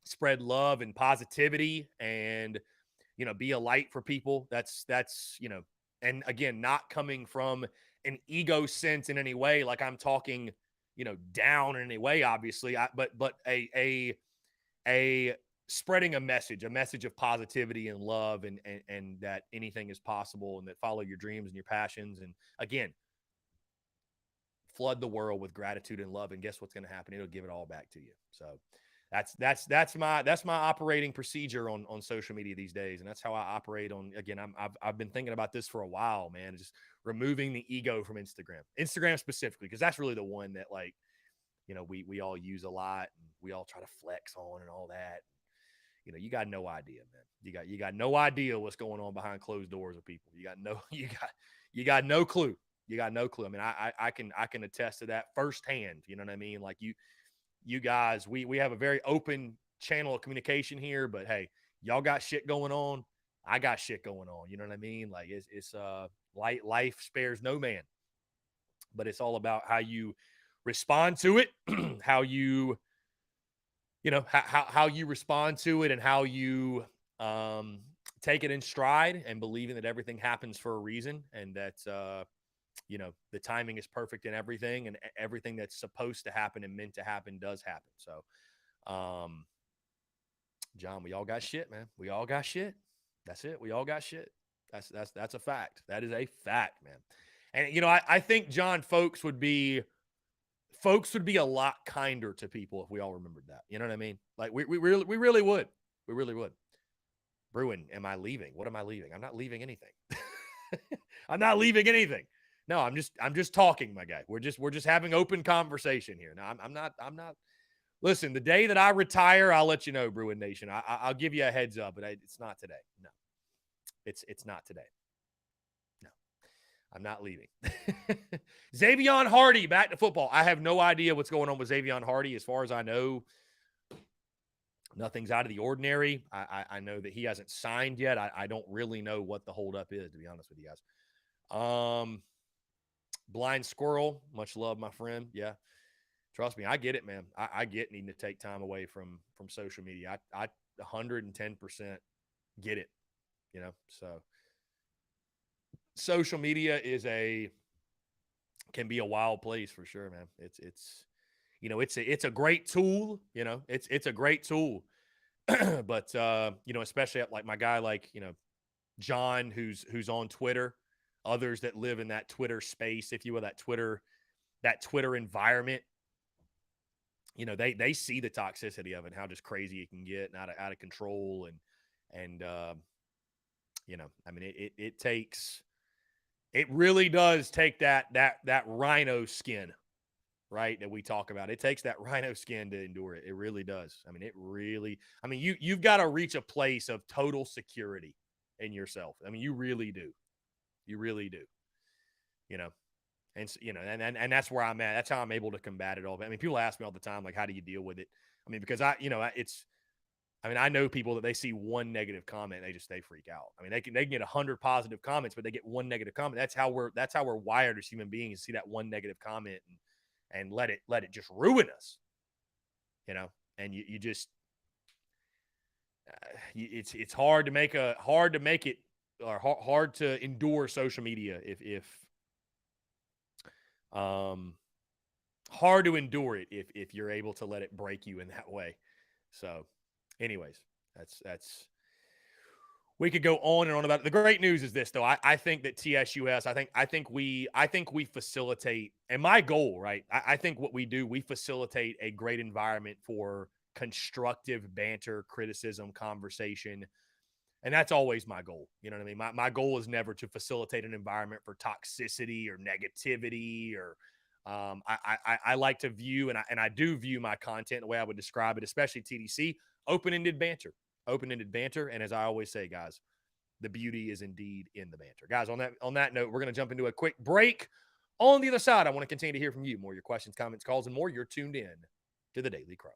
A: spread love and positivity and, be a light for people. That's, and again, not coming from an ego sense in any way. Like I'm talking, down in any way, obviously, but a spreading a message of positivity and love and that anything is possible and that follow your dreams and your passions. And again, flood the world with gratitude and love. And guess what's going to happen? It'll give it all back to you. So That's my operating procedure on social media these days, and that's how I operate on. Again, I've been thinking about this for a while, man. Just removing the ego from Instagram specifically, because that's really the one that, like, we all use a lot and we all try to flex on and all that. You got no idea, man. You got no idea what's going on behind closed doors with people. You got no clue. You got no clue. I mean, I can attest to that firsthand. You know what I mean? Like you guys, we have a very open channel of communication here, but hey, y'all got shit going on. I got shit going on. You know what I mean? Like it's life spares no man, but it's all about how you respond to it, how you how you respond to it, and how you take it in stride, and believing that everything happens for a reason, and that the timing is perfect in everything, and everything that's supposed to happen and meant to happen does happen. So John, we all got shit, man. We all got shit. That's it. We all got shit. That's a fact. That is a fact, man. And I think, John, folks would be a lot kinder to people if we all remembered that. You know what I mean? Like we really would. We really would. Bruin, am I leaving? What am I leaving? I'm not leaving anything. I'm not leaving anything. No, I'm just talking, my guy. We're just having open conversation here. Now, I'm not. Listen, the day that I retire, I'll let you know, Bruin Nation. I'll give you a heads up, but it's not today. No, it's not today. No, I'm not leaving. Xavion Hardy, back to football. I have no idea what's going on with Xavion Hardy. As far as I know, nothing's out of the ordinary. I know that he hasn't signed yet. I don't really know what the holdup is, to be honest with you guys. Blind Squirrel, much love, my friend. Yeah, trust me, I get it, man. I get needing to take time away from social media. I 110% get it. So social media can be a wild place for sure, man. It's a great tool. It's a great tool. But especially like my guy, like John, who's on Twitter, others that live in that Twitter space, if you will, that Twitter environment. They see the toxicity of it, and how just crazy it can get and out of control, and I mean, it really does take that rhino skin, right, that we talk about. It takes that rhino skin to endure it. It really does. I mean, you've got to reach a place of total security in yourself. I mean, you really do. You really do. And that's where I'm at. That's how I'm able to combat it all. I mean, people ask me all the time, like, how do you deal with it? I mean, because I know people that they see one negative comment, they freak out. I mean, they can get 100 positive comments, but they get one negative comment. That's how we're wired as human beings, to see that one negative comment and let it just ruin us. And you just it's hard to make it or hard to endure social media if hard to endure it if you're able to let it break you in that way. So anyways, that's we could go on and on about it. The great news is this, though. I think that TSUS, I think we facilitate, and my goal, right? I think what we do, we facilitate a great environment for constructive banter, criticism, conversation. And that's always my goal. You know what I mean? My goal is never to facilitate an environment for toxicity or negativity, or I like to view, and I do view my content the way I would describe it, especially TDC, open-ended banter. And as I always say, guys, the beauty is indeed in the banter. Guys, on that note, we're going to jump into a quick break. On the other side, I want to continue to hear from you. More of your questions, comments, calls, and more. You're tuned in to the Daily Crow.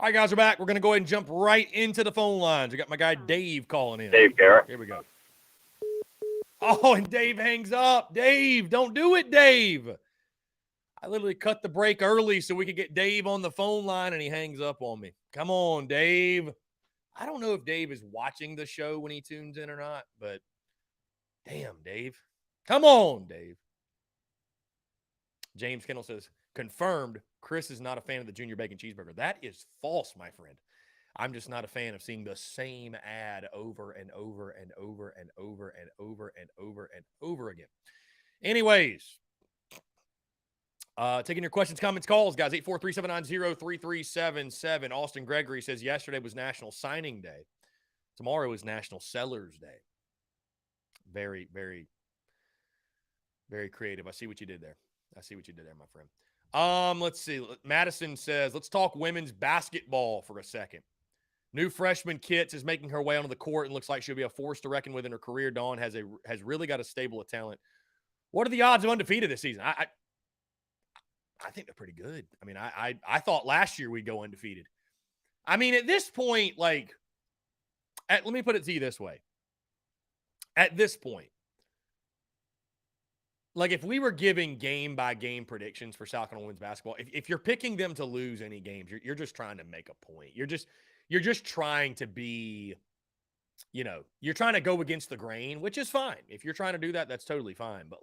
A: All right, guys, we're back. We're going to go ahead and jump right into the phone lines. We got my guy Dave calling in.
E: Dave Garrett.
A: Here we go. Oh, and Dave hangs up. Dave, don't do it, Dave. I literally cut the break early so we could get Dave on the phone line, and he hangs up on me. Come on, Dave. I don't know if Dave is watching the show when he tunes in or not, but damn, Dave. Come on, Dave. James Kendall says, confirmed, Chris is not a fan of the Junior Bacon Cheeseburger. That is false, my friend. I'm just not a fan of seeing the same ad over and over and over and over and over and over and over again. Anyways, taking your questions, comments, calls, guys. 843-790-3377. Austin Gregory says yesterday was National Signing Day. Tomorrow is National Sellers Day. Very, very, very creative. I see what you did there. My friend. Let's see. Madison says, let's talk women's basketball for a second. New freshman Kitts is making her way onto the court and looks like she'll be a force to reckon with in her career. Dawn has really got a stable of talent. What are the odds of undefeated this season? I think they're pretty good. I mean, I thought last year we'd go undefeated. I mean, at this point, let me put it to you this way. At this point, if we were giving game-by-game predictions for South Carolina women's basketball, if you're picking them to lose any games, you're just trying to make a point. You're just trying to be, you're trying to go against the grain, which is fine. If you're trying to do that, that's totally fine. But,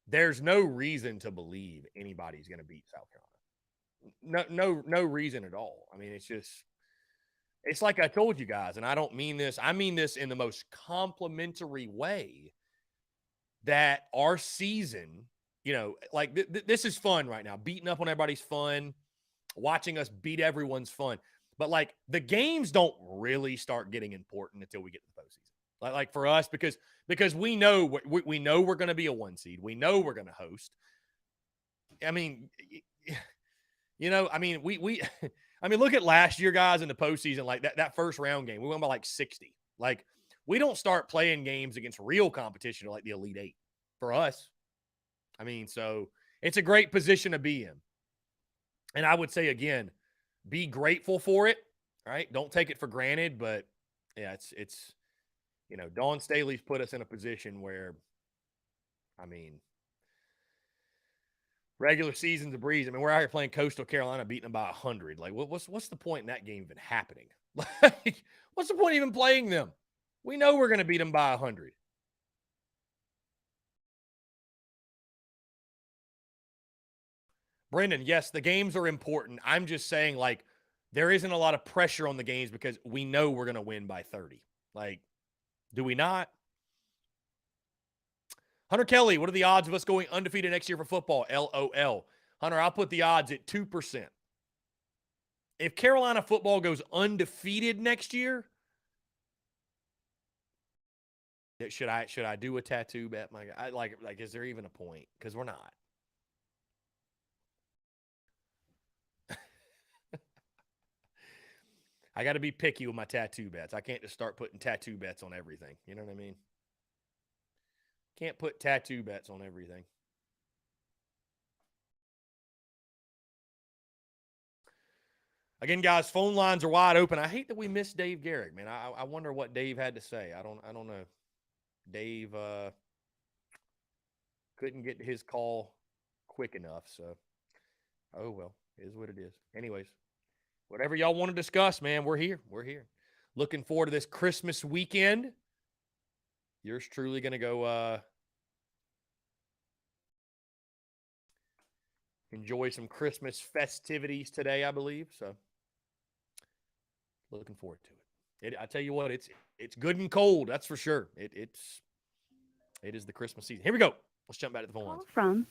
A: there's no reason to believe anybody's going to beat South Carolina. No reason at all. I mean, it's like I told you guys, and I don't mean this. I mean this in the most complimentary way, that our season, this is fun right now. Beating up on everybody's fun. Watching us beat everyone's fun. But, the games don't really start getting important until we get to the postseason. Like for us, because we know we're going to be a 1 seed. We know we're going to host. I mean, we look at last year, guys, in the postseason, that first round game, we won by 60. We don't start playing games against real competition like the Elite Eight for us. I mean, so it's a great position to be in. And I would say, again, be grateful for it, right? Don't take it for granted, but yeah, it's Dawn Staley's put us in a position where, regular season's a breeze. I mean, we're out here playing Coastal Carolina, beating them by 100. What's the point in that game even happening? What's the point even playing them? We know we're going to beat them by 100. Brendan, yes, the games are important. I'm just saying, there isn't a lot of pressure on the games because we know we're going to win by 30. Do we not? Hunter Kelly, what are the odds of us going undefeated next year for football? LOL. Hunter, I'll put the odds at 2%. If Carolina football goes undefeated next year, should I do a tattoo bet? My God, is there even a point? Because we're not. I got to be picky with my tattoo bets. I can't just start putting tattoo bets on everything. You know what I mean? Can't put tattoo bets on everything. Again, guys, phone lines are wide open. I hate that we missed Dave Garrett, man. I wonder what Dave had to say. I don't know. Dave couldn't get to his call quick enough, so oh well, it is what it is. Anyways, whatever y'all want to discuss, man, we're here. Looking forward to this Christmas weekend. Yours truly going to go enjoy some Christmas festivities today, I believe. So looking forward to it. I tell you what, it's good and cold. That's for sure. It is the Christmas season. Here we go. Let's jump back to the phone lines.
B: Call from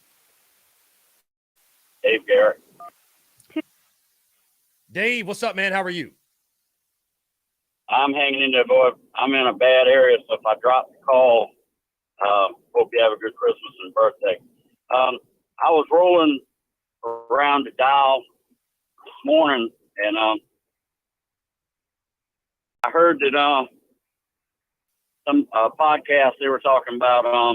E: Dave Garrett.
A: Dave, what's up, man? How are you?
E: I'm hanging in there, boy. I'm in a bad area, so if I drop the call, hope you have a good Christmas and birthday. I was rolling around the dial this morning, and I heard that some podcast they were talking about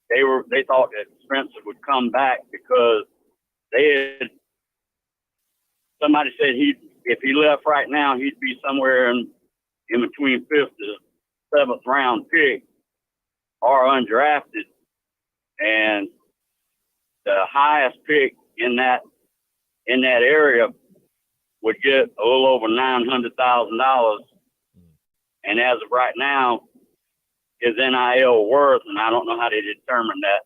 E: they thought that Spencer would come back because they somebody said if he left right now, he'd be somewhere in between 5th to 7th round pick or undrafted. And the highest pick in that area would get a little over $900,000. And as of right now, his NIL worth, and I don't know how they determine that.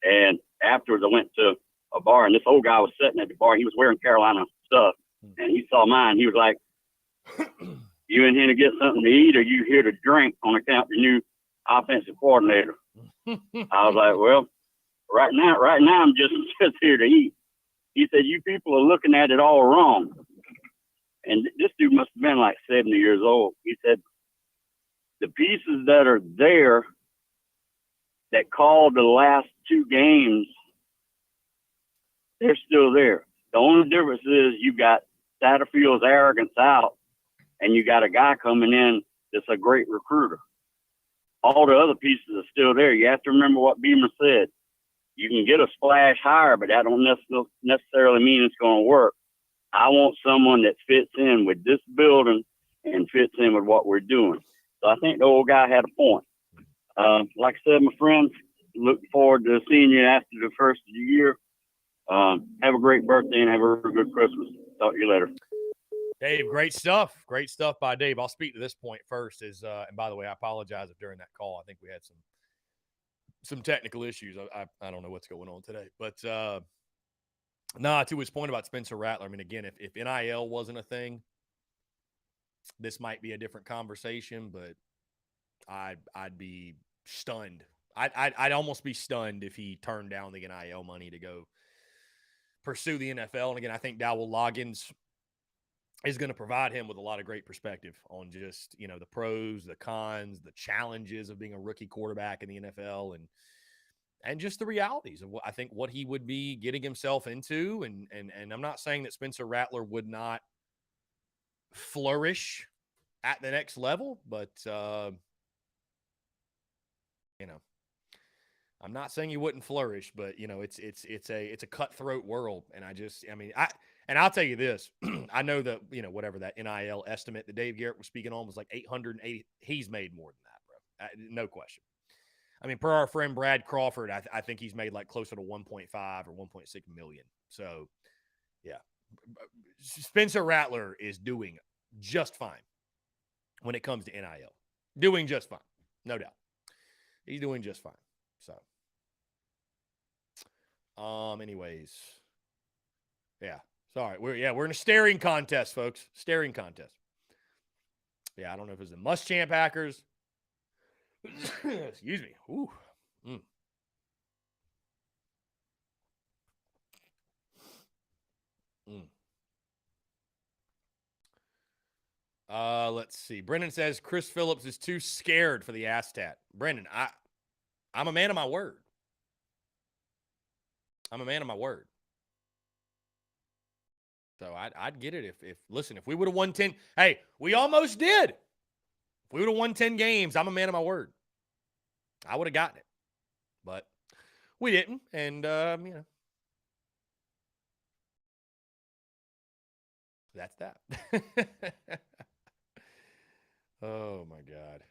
E: And afterwards, I went to a bar, and this old guy was sitting at the bar. He was wearing Carolina stuff, and he saw mine. He was like, "You in here to get something to eat, or you here to drink on account of the new offensive coordinator?" I was like, "Well, right now, I'm just here to eat." He said, "You people are looking at it all wrong." And this dude must have been like 70 years old. He said, "The pieces that are there that called the last 2 games, they're still there. The only difference is you got Satterfield's arrogance out, and you got a guy coming in that's a great recruiter. All the other pieces are still there." You have to remember what Beamer said. You can get a splash hire, but that don't necessarily mean it's going to work. I want someone that fits in with this building and fits in with what we're doing. So I think the old guy had a point. Like I said, my friends, look forward to seeing you after the first of the year. Have a great birthday and have a good Christmas. Talk to you later.
A: Dave, great stuff. Great stuff by Dave. I'll speak to this point first. And by the way, I apologize if during that call, I think we had some technical issues. I don't know what's going on today. But to his point about Spencer Rattler, I mean, again, if NIL wasn't a thing, this might be a different conversation, but I'd be stunned. I'd almost be stunned if he turned down the NIL money to go pursue the NFL. And again, I think Dowell Loggins is going to provide him with a lot of great perspective on just, the pros, the cons, the challenges of being a rookie quarterback in the NFL, and just the realities of what he would be getting himself into. And I'm not saying that Spencer Rattler would not flourish at the next level, but I'm not saying he wouldn't flourish, but it's a cutthroat world. And I'll tell you this, I know that, whatever that NIL estimate that Dave Garrett was speaking on was like 880. He's made more than that, bro. No question. I mean, per our friend Brad Crawford, I think he's made like closer to 1.5 or 1.6 million. So yeah, Spencer Rattler is doing just fine when it comes to NIL. Doing just fine. No doubt. He's doing just fine. So, anyways, yeah. Sorry. We're in a staring contest, folks. Staring contest. Yeah, I don't know if it's the Muschamp Hackers. Excuse me. Ooh. Let's see. Brendan says Chris Phillips is too scared for the Astat. Brendan, I'm a man of my word. I'm a man of my word. So I'd get it if we would have won 10. Hey, we almost did. If we would have won 10 games, I'm a man of my word. I would have gotten it. But we didn't. And, that's that. Oh, my God.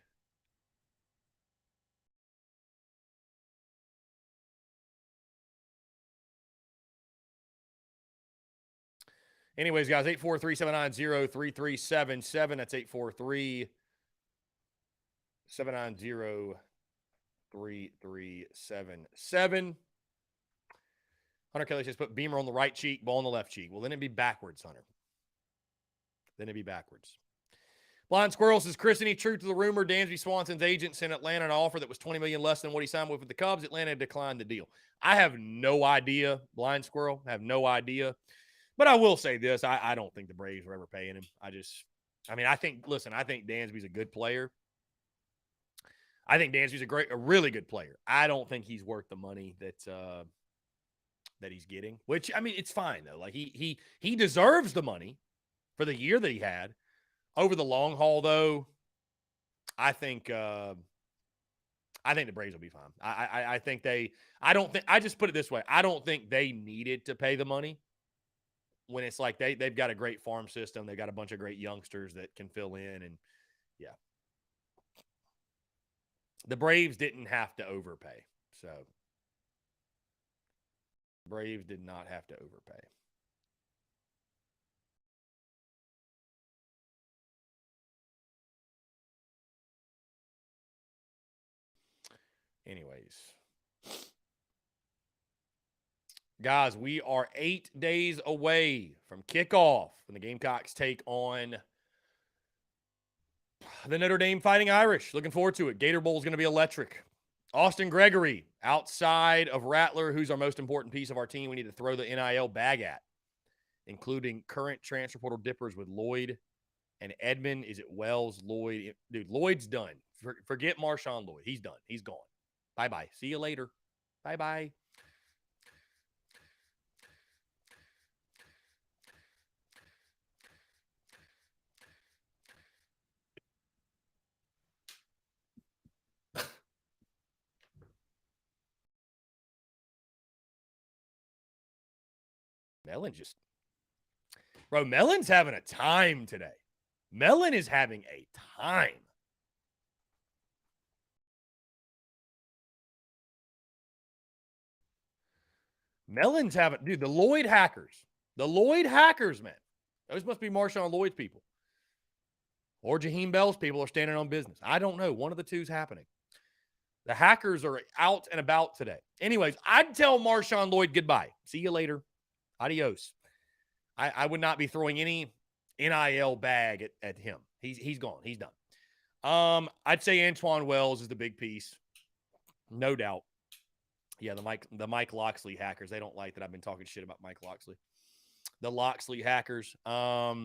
A: Anyways, guys, 843-790-3377. That's 843-790-3377. Hunter Kelly says, put Beamer on the right cheek, ball on the left cheek. Well, then it'd be backwards, Hunter. Then it'd be backwards. Blind Squirrel says, Chris, any truth to the rumor Dansby Swanson's agent sent Atlanta an offer that was $20 million less than what he signed with the Cubs? Atlanta declined the deal. I have no idea, Blind Squirrel. I have no idea. But I will say this. I don't think the Braves were ever paying him. I think Dansby's a good player. I think Dansby's a really good player. I don't think he's worth the money that he's getting, which, I mean, it's fine, though. Like, he deserves the money for the year that he had. Over the long haul, though, I think the Braves will be fine. I just put it this way. I don't think they needed to pay the money when it's like they've got a great farm system. They've got a bunch of great youngsters that can fill in. And, yeah. The Braves didn't have to overpay. So, Braves did not have to overpay. Anyways. Guys, we are 8 days away from kickoff when the Gamecocks take on the Notre Dame Fighting Irish. Looking forward to it. Gator Bowl is going to be electric. Austin Gregory, outside of Rattler, who's our most important piece of our team, we need to throw the NIL bag at, including current transfer portal dippers with Lloyd and Edmond. Is it Wells, Lloyd? Dude, Lloyd's done. Forget Marshawn Lloyd. He's done. He's gone. Bye-bye. See you later. Bye-bye. Melon's having a time today. Melon is having a time. Melon's having, dude, the Lloyd hackers, man. Those must be Marshawn Lloyd's people. Or Jaheim Bell's people are standing on business. I don't know. One of the two is happening. The hackers are out and about today. Anyways, I'd tell Marshawn Lloyd goodbye. See you later. Adios. I would not be throwing any NIL bag at him. He's gone. He's done. I'd say Antoine Wells is the big piece. No doubt. Yeah, the Mike Loxley hackers. They don't like that I've been talking shit about Mike Loxley. The Loxley hackers. Yeah.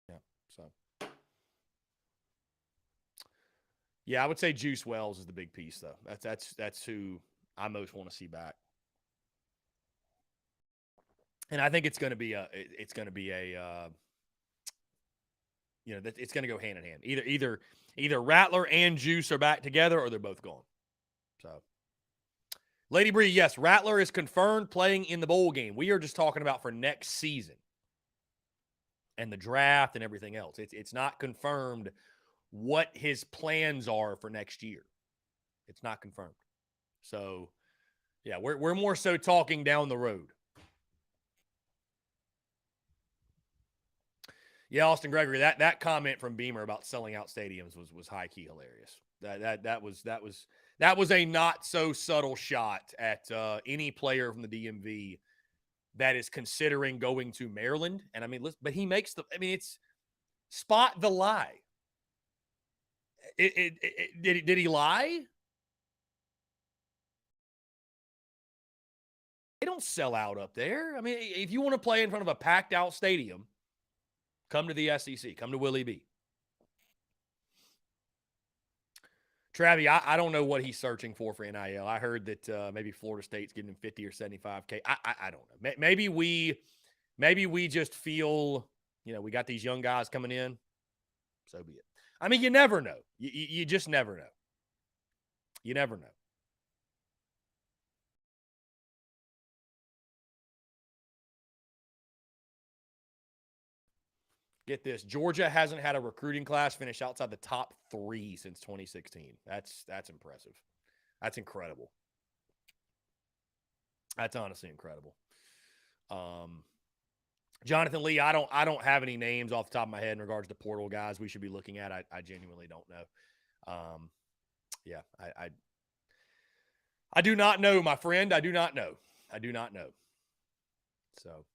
A: Yeah, so. Yeah, I would say Juice Wells is the big piece, though. That's who I most want to see back. And I think it's going to be it's going to go hand in hand. Either Rattler and Juice are back together, or they're both gone. So, Lady Bree, yes, Rattler is confirmed playing in the bowl game. We are just talking about for next season and the draft and everything else. It's not confirmed what his plans are for next year. It's not confirmed. So, yeah, we're more so talking down the road. Yeah, Austin Gregory, that comment from Beamer about selling out stadiums was high key hilarious. That was a not so subtle shot at any player from the DMV that is considering going to Maryland. And I mean, but he makes it's spot the lie. Did he lie? They don't sell out up there. I mean, if you want to play in front of a packed out stadium, come to the SEC. Come to Willie B. Travie, I don't know what he's searching for NIL. I heard that maybe Florida State's giving him 50 or 75K. I don't know. Maybe we just feel, we got these young guys coming in. So be it. I mean, you never know. You just never know. You never know. Get this. Georgia hasn't had a recruiting class finish outside the top 3 since 2016. That's impressive. That's incredible. That's honestly incredible. Jonathan Lee, I don't have any names off the top of my head in regards to portal guys we should be looking at. I genuinely don't know. Yeah, I do not know, my friend. I do not know. So.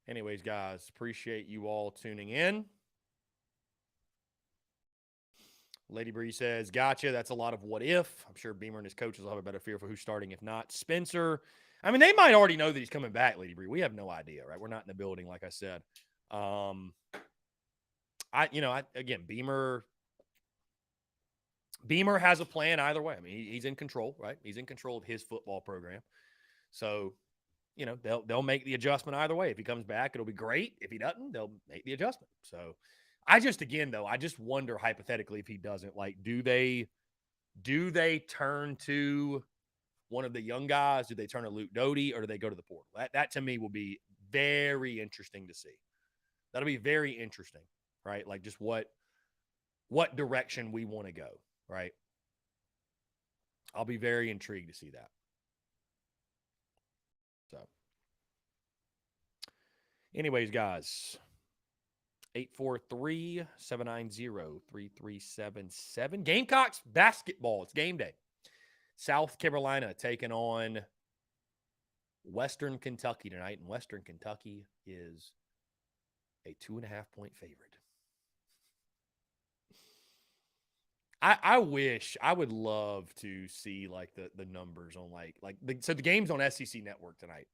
A: Anyways, guys, appreciate you all tuning in. Lady Bree says, gotcha. That's a lot of what if. I'm sure Beamer and his coaches will have a better feel for who's starting if not. Spencer, I mean, they might already know that he's coming back, Lady Bree. We have no idea, right? We're not in the building, like I said. Again, Beamer has a plan either way. I mean, he's in control, right? He's in control of his football program. So, they'll make the adjustment either way. If he comes back, it'll be great. If he doesn't, they'll make the adjustment. So I just wonder hypothetically if he doesn't, like, do they turn to one of the young guys? Do they turn to Luke Doty, or do they go to the portal? That to me will be very interesting to see. That'll be very interesting, right? Like, just what direction we want to go, right? I'll be very intrigued to see that. So, anyways, guys, 843-790-3377. Gamecocks basketball. It's game day. South Carolina taking on Western Kentucky tonight, and Western Kentucky is a 2.5-point favorite. I would love to see like the numbers on so the game's on SEC Network tonight.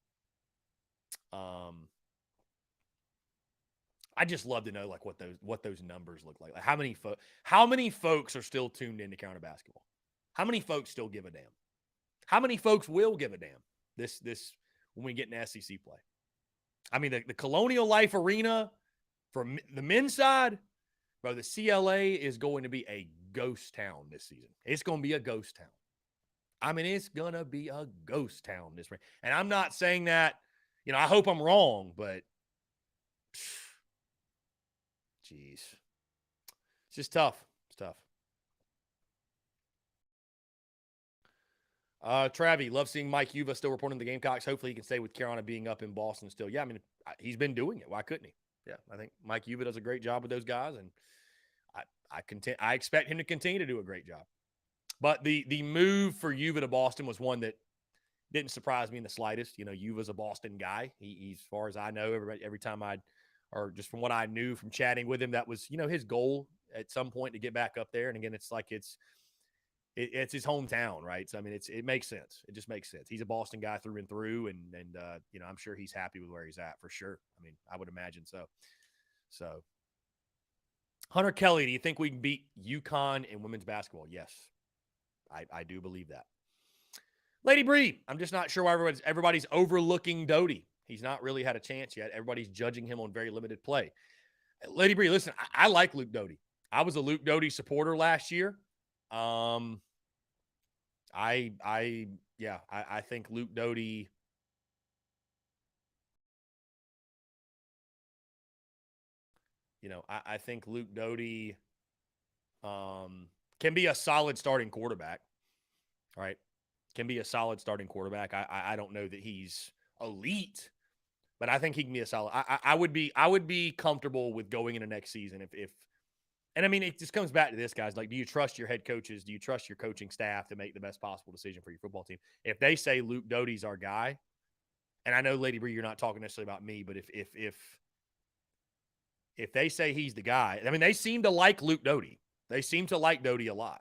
A: I just love to know like what those numbers look like. Like how many folks are still tuned into Carolina basketball? How many folks still give a damn? How many folks will give a damn this when we get in SEC play? I mean, the Colonial Life Arena for the men's side, bro, the CLA is going to be a ghost town this season. It's going to be a ghost town. I mean, it's going to be a ghost town this spring. And I'm not saying that, I hope I'm wrong, but jeez. It's just tough. It's tough. Travi, love seeing Mike Yuva still reporting the Gamecocks. Hopefully he can stay with Carolina being up in Boston still. Yeah, I mean, he's been doing it. Why couldn't he? Yeah, I think Mike Yuva does a great job with those guys, and I expect him to continue to do a great job. But the move for Yuva to Boston was one that didn't surprise me in the slightest. Yuva's a Boston guy. He's, as far as I know, every time or just from what I knew from chatting with him, that was, his goal at some point to get back up there. And again, it's like it's his hometown, right? So, I mean, it makes sense. It just makes sense. He's a Boston guy through and through. And I'm sure he's happy with where he's at for sure. I mean, I would imagine so. So, Hunter Kelly, do you think we can beat UConn in women's basketball? Yes, I do believe that. Lady Bree, I'm just not sure why everybody's overlooking Doty. He's not really had a chance yet. Everybody's judging him on very limited play. Lady Bree, listen, I like Luke Doty. I was a Luke Doty supporter last year. I think Luke Doty. I think Luke Doty can be a solid starting quarterback, right? Can be a solid starting quarterback. I don't know that he's elite, but I think he can be a solid. I would be comfortable with going into next season if and I mean, it just comes back to this, guys. Like, do you trust your head coaches? Do you trust your coaching staff to make the best possible decision for your football team? If they say Luke Doty's our guy, and I know, Lady Bree, you're not talking necessarily about me, but if they say he's the guy, I mean, they seem to like Luke Doty. They seem to like Doty a lot.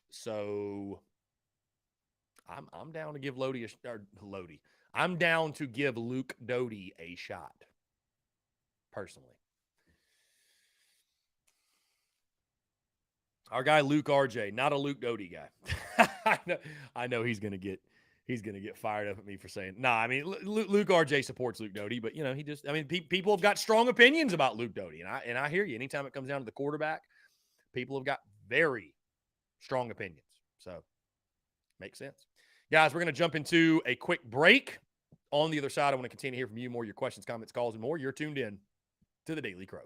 A: So I'm down to give I'm down to give Luke Doty a shot, personally. Our guy Luke RJ, not a Luke Doty guy. I know he's gonna get fired up at me for saying. Nah, I mean Luke RJ supports Luke Doty, but people have got strong opinions about Luke Doty, and I hear you. Anytime it comes down to the quarterback, people have got very strong opinions. So makes sense. Guys, we're going to jump into a quick break. On the other side, I want to continue to hear from you more, your questions, comments, calls, and more. You're tuned in to the Daily Crow.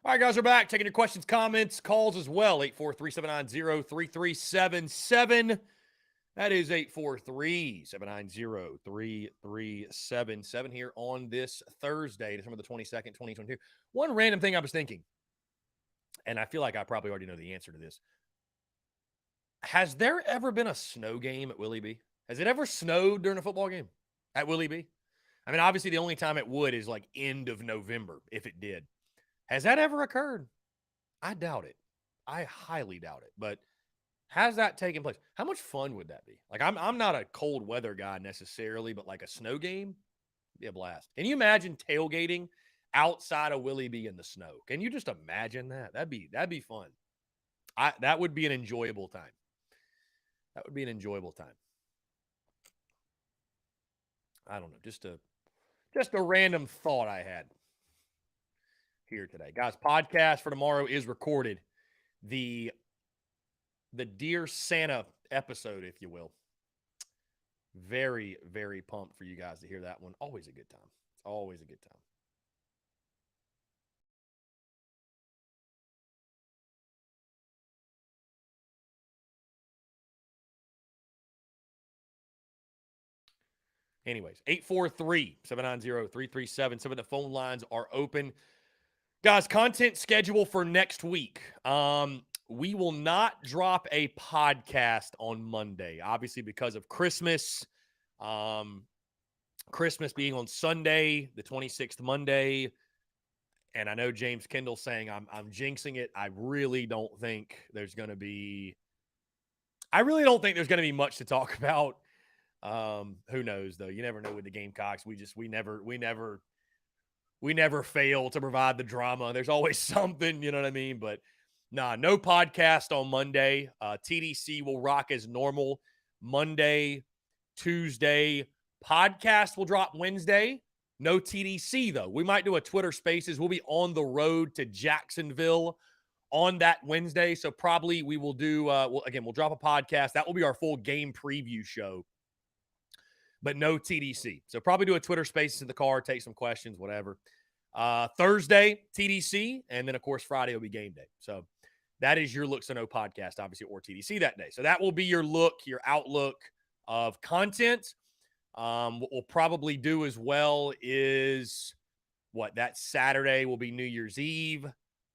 A: All right, guys, we're back. Taking your questions, comments, calls as well. 843-790-3377. That is 843-790-3377 here on this Thursday, December the 22nd, 2022. One random thing I was thinking, and I feel like I probably already know the answer to this. Has there ever been a snow game at Willie B? Has it ever snowed during a football game at Willie B? I mean, obviously, the only time it would is like end of November, if it did. Has that ever occurred? I doubt it. I highly doubt it. But has that taken place? How much fun would that be? Like, I'm not a cold weather guy necessarily, but like a snow game would be a blast. Can you imagine tailgating outside of Willie B in the snow? Can you just imagine that? That'd be fun. That would be an enjoyable time. That would be an enjoyable time. I don't know. Just a random thought I had here today. Guys, podcast for tomorrow is recorded. The Dear Santa episode, if you will. Very, very pumped for you guys to hear that one. Always a good time. Always a good time. Anyways, 843-790-3377. The phone lines are open. Guys, content schedule for next week. We will not drop a podcast on Monday, obviously because of Christmas. Christmas being on Sunday, the 26th Monday. And I know James Kendall saying I'm jinxing it. I really don't think there's going to be much to talk about. Who knows though? You never know with the Gamecocks. We never fail to provide the drama. There's always something, you know what I mean? But no podcast on Monday. TDC will rock as normal Monday, Tuesday. Podcast will drop Wednesday. No TDC though. We might do a Twitter Spaces. We'll be on the road to Jacksonville on that Wednesday. So probably we will do, we'll drop a podcast. That will be our full game preview show. But no TDC. So probably do a Twitter Spaces in the car, take some questions, whatever. Thursday, TDC, and then, of course, Friday will be game day. So that is your Look So No podcast, obviously, or TDC that day. So that will be your outlook of content. What we'll probably do as well is that Saturday will be New Year's Eve.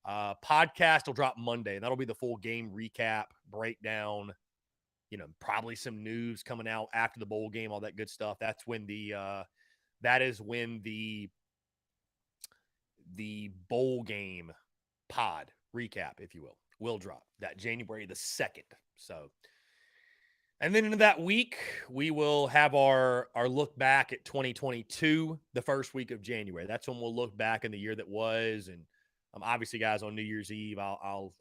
A: Podcast will drop Monday, and that'll be the full game recap, breakdown, probably some news coming out after the bowl game, all that good stuff. That's when that is when the bowl game pod recap, if you will drop that January the 2nd. So, and then into that week, we will have our look back at 2022, the first week of January. That's when we'll look back in the year that was. And obviously, guys, on New Year's Eve, I'll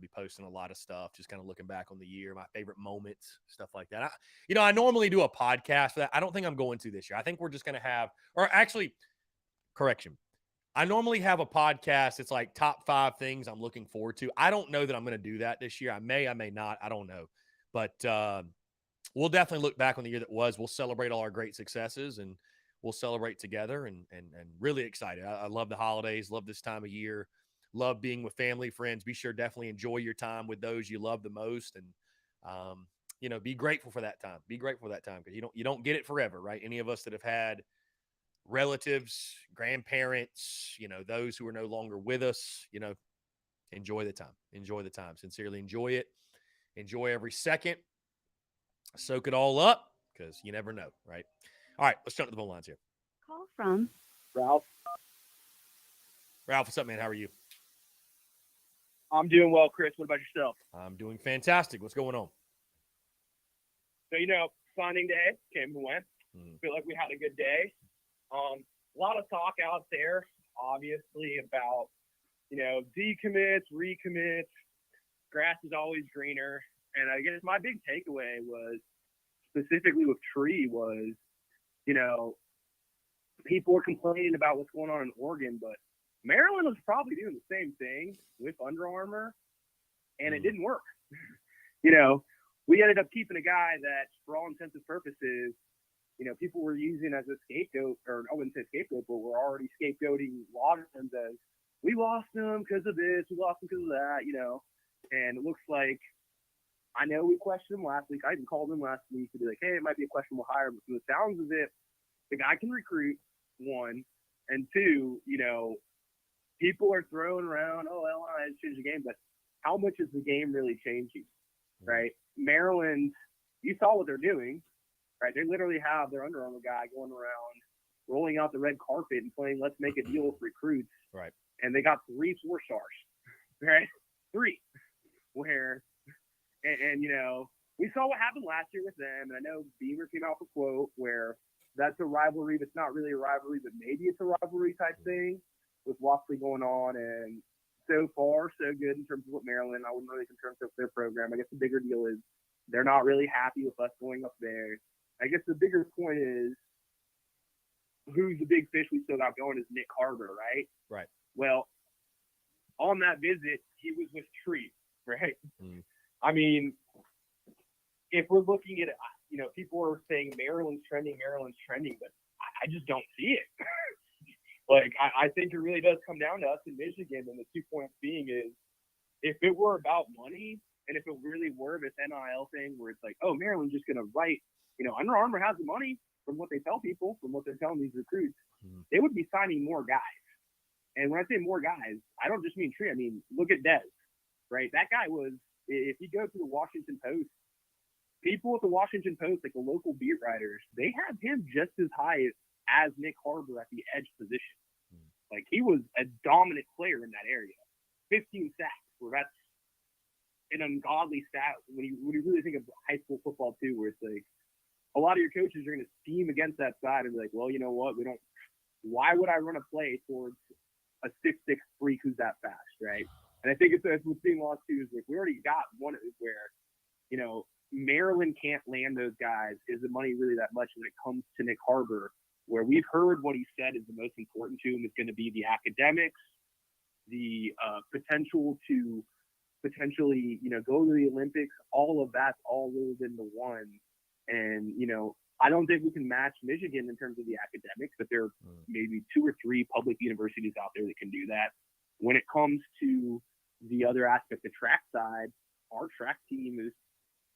A: be posting a lot of stuff, just kind of looking back on the year, my favorite moments, stuff like that. I normally do a podcast for that. I don't think I'm going to this year. I think we're just going to have, or actually, correction. I normally have a podcast. It's like top 5 things I'm looking forward to. I don't know that I'm going to do that this year. I may not. I don't know. But we'll definitely look back on the year that was. We'll celebrate all our great successes, and we'll celebrate together, and really excited. I love the holidays, love this time of year. Love being with family, friends. Be sure definitely enjoy your time with those you love the most, and be grateful for that time. Be grateful for that time, because you don't get it forever, right? Any of us that have had relatives, grandparents, those who are no longer with us, enjoy the time. Enjoy the time. Sincerely enjoy it. Enjoy every second. Soak it all up, because you never know, right? All right, let's jump to the phone lines here.
B: Call from
D: Ralph.
A: Ralph, what's up, man? How are you?
D: I'm doing well, Chris. What about yourself?
A: I'm doing fantastic. What's going on?
D: So, signing day came and went. Feel like we had a good day. A lot of talk out there, obviously, about, decommits, recommits. Grass is always greener. And I guess my big takeaway was, specifically with Tree, was, people were complaining about what's going on in Oregon, but Maryland was probably doing the same thing with Under Armour, and it didn't work. We ended up keeping a guy that, for all intents and purposes, people were using as a scapegoat, or I wouldn't say scapegoat, but we're already scapegoating Waterlands as
F: we lost them because of this, we lost them because of that, you know. And it looks like, I know we questioned him last week. I even called him last week to be like, hey, it might be a questionable hire, but from the sounds of it, the guy can recruit, one, and two, you know, people are throwing around, oh, LI has changed the game, but how much is the game really changing, right? Maryland, you saw what they're doing, right? They literally have their Under Armour guy going around, rolling out the red carpet and playing Let's Make a Deal with recruits.
A: Right.
F: And they got 3 4-stars, right? 3. Where, and you know, we saw what happened last year with them. And I know Beamer came out with a quote where that's a rivalry that's not really a rivalry, but maybe it's a rivalry type thing with Woffley going on. And so far, so good in terms of what Maryland. I wouldn't really concern with their program. I guess the bigger deal is they're not really happy with us going up there. I guess the bigger point is who's the big fish we still got going is Nick Harbor, right?
A: Right.
F: Well, on that visit, he was with Treat, right? I mean, if we're looking at it, you know, people are saying Maryland's trending, but I just don't see it. Like, I think it really does come down to us in Michigan, and the 2 points being is if it were about money and if it really were this NIL thing where it's like, oh, Maryland's just going to write, you know, Under Armour has the money from what they tell people, from what they're telling these recruits, they would be signing more guys. And when I say more guys, I don't just mean Tree. I mean, look at Dez, right? That guy was, if you go to the Washington Post, people at the Washington Post, like the local beat writers, they had him just as high as Nick Harbor at the edge position. Like, he was a dominant player in that area. 15 sacks, where that's an ungodly stat when you really think of high school football too, where it's like a lot of your coaches are going to scheme against that side and be like, well, you know what, why would I run a play towards a 6'6" freak who's that fast, right? And I think it's what's being lost too, is like we already got one where, you know, Maryland can't land those guys. Is the money really that much when it comes to Nick Harbor, where we've heard what he said is the most important to him is going to be the academics, the potential to potentially, you know, go to the Olympics, all of that's all rolled into one. And, you know, I don't think we can match Michigan in terms of the academics, but there are maybe 2 or 3 public universities out there that can do that. When it comes to the other aspect, the track side, our track team is,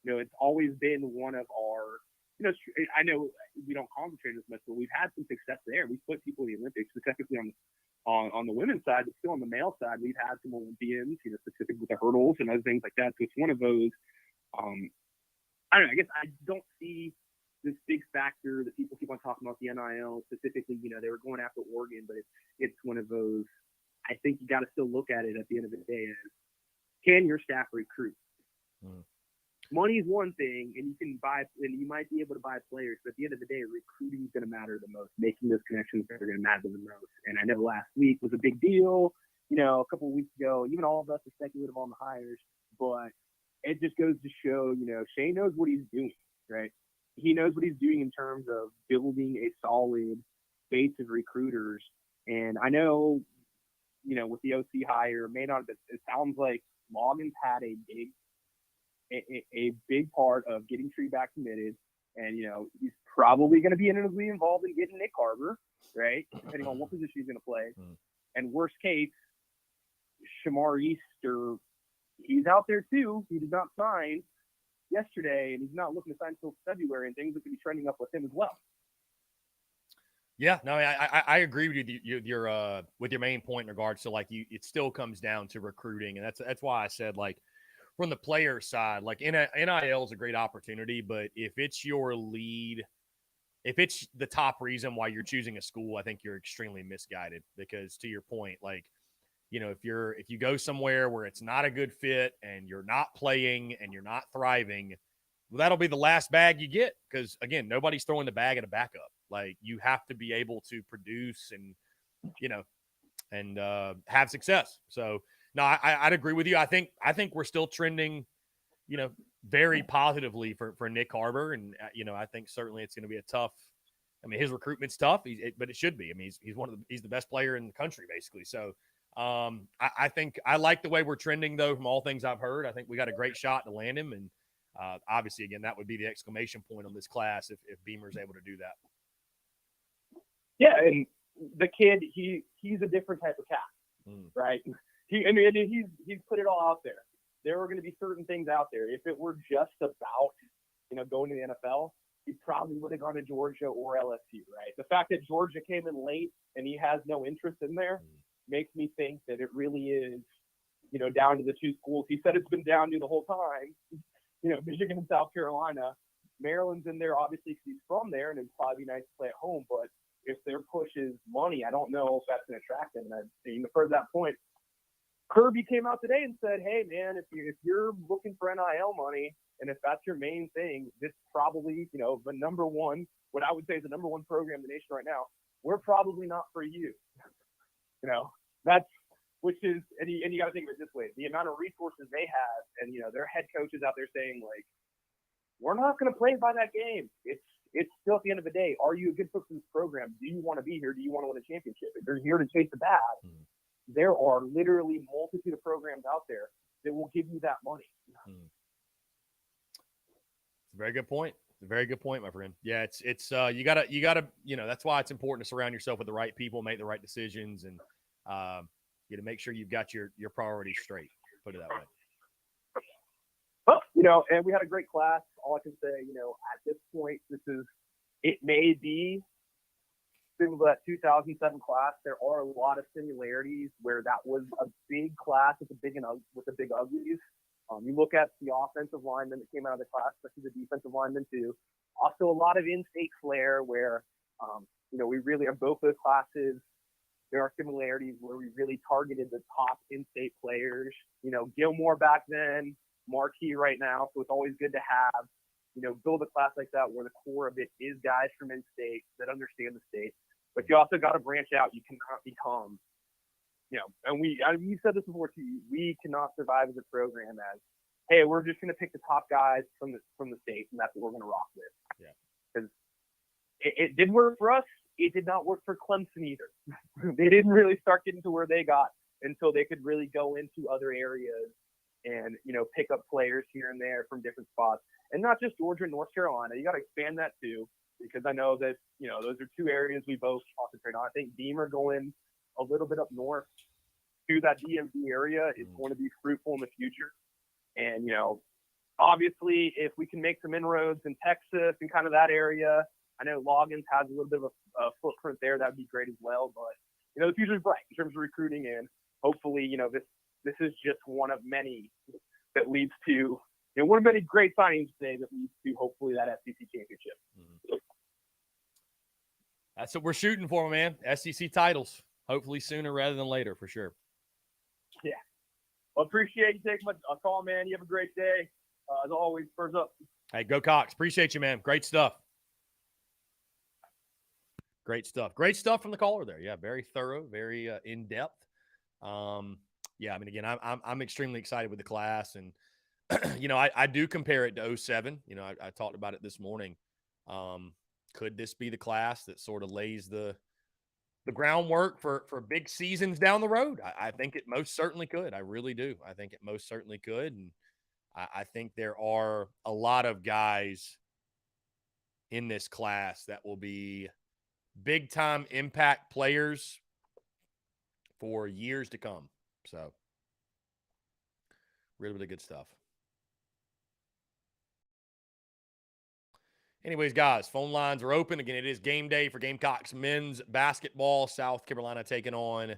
F: you know, it's always been one of our, you know, I know we don't concentrate as much, but we've had some success there. We've put people in the Olympics, specifically on the women's side, but still on the male side, we've had some Olympians, you know, specifically with the hurdles and other things like that. So it's one of those, I don't know, I guess I don't see this big factor that people keep on talking about, the NIL specifically. You know, they were going after Oregon, but it's one of those, I think you got to still look at it at the end of the day as, can your staff recruit? Money is one thing, and you can buy, and you might be able to buy players, but at the end of the day, recruiting is going to matter the most. Making those connections are going to matter the most. And I know last week was a big deal. You know, a couple of weeks ago, even all of us are speculative on the hires, but it just goes to show, you know, Shane knows what he's doing, right? He knows what he's doing in terms of building a solid base of recruiters. And I know, you know, with the OC hire, may not, it sounds like Logan's had a big part of getting Tree back committed. And, you know, he's probably going to be intimately involved in getting Nick Harbor, right? Depending on what position he's going to play. And worst case, Shamar Easter, he's out there too. He did not sign yesterday, and he's not looking to sign until February, and things are going to be trending up with him as well.
A: Yeah, no, I agree with you. With your main point in regards to, like, it still comes down to recruiting, and that's why I said, like, from the player side, like, NIL is a great opportunity, but if it's your lead, if it's the top reason why you're choosing a school, I think you're extremely misguided. Because to your point, like, you know, if you go somewhere where it's not a good fit and you're not playing and you're not thriving, well, that'll be the last bag you get. Because again, nobody's throwing the bag at a backup. Like, you have to be able to produce and, you know, and have success. So no, I'd agree with you. I think we're still trending, you know, very positively for Nick Harbor. And, you know, I think certainly it's going to be a tough, I mean, his recruitment's tough, but it should be. I mean, he's the best player in the country, basically. So I think I like the way we're trending, though, from all things I've heard. I think we got a great shot to land him. And obviously, again, that would be the exclamation point on this class if Beamer's able to do that.
F: Yeah, and the kid, he's a different type of cat, right? He's put it all out there. There are going to be certain things out there. If it were just about, going to the NFL, he probably would have gone to Georgia or LSU, right? The fact that Georgia came in late and he has no interest in there makes me think that it really is, down to the two schools. He said it's been down to the whole time, Michigan and South Carolina. Maryland's in there, obviously, because he's from there, and it'd probably be nice to play at home. But if their push is money, I don't know if that's going to attract him. And for that point, Kirby came out today and said, hey, man, if you're looking for NIL money, and if that's your main thing, this probably, the number one, what I would say is the number one program in the nation right now, we're probably not for you. That's, which is, and you got to think of it this way, the amount of resources they have, and, their head coaches out there saying, like, we're not going to play by that game. It's still at the end of the day, are you a good fit for this program? Do you want to be here? Do you want to win a championship? If you're here to chase the bag, there are literally multitude of programs out there that will give you that money.
A: Very good point. Very good point, my friend. Yeah, it's you gotta that's why it's important to surround yourself with the right people, make the right decisions, and you got to make sure you've got your priorities straight. Put it that way.
F: Well, and we had a great class. All I can say, at this point, it may be similar to that 2007 class. There are a lot of similarities where that was a big class with the big uglies. You look at the offensive linemen that came out of the class, especially the defensive linemen too. Also, a lot of in-state flair where, we really, on both those classes, there are similarities where we really targeted the top in-state players. Gilmore back then, Marquee right now. So it's always good to have, build a class like that where the core of it is guys from in-state that understand the state. But you also got to branch out. You cannot become, and we've said this before too. We cannot survive as a program as, hey, we're just going to pick the top guys from the state, and that's what we're going to rock with.
A: Yeah.
F: Because it didn't work for us. It did not work for Clemson either. They didn't really start getting to where they got until they could really go into other areas and, pick up players here and there from different spots. And not just Georgia and North Carolina. You got to expand that too, because I know that, those are two areas we both concentrate on. I think Beamer going a little bit up north to that DMV area is going to be fruitful in the future. And, obviously, if we can make some inroads in Texas and kind of that area, I know Loggins has a little bit of a footprint there. That would be great as well. But, the future is bright in terms of recruiting. And hopefully, this is just one of many that leads to, one of many great signings today that leads to hopefully that SEC championship.
A: That's what we're shooting for, man. SEC titles, hopefully sooner rather than later, for sure.
F: Yeah. Well, appreciate you taking my call, man. You have a great day. As always, Spurs up.
A: Hey, go Cox. Appreciate you, man. Great stuff. Great stuff. Great stuff from the caller there. Yeah, very thorough, very in-depth. Yeah, I mean, again, I'm extremely excited with the class. And, I do compare it to 07. I talked about it this morning. Could this be the class that sort of lays the groundwork for big seasons down the road? I think it most certainly could. I really do. I think it most certainly could. And I think there are a lot of guys in this class that will be big-time impact players for years to come. So, really, really good stuff. Anyways, guys, phone lines are open. Again, it is game day for Gamecocks men's basketball. South Carolina taking on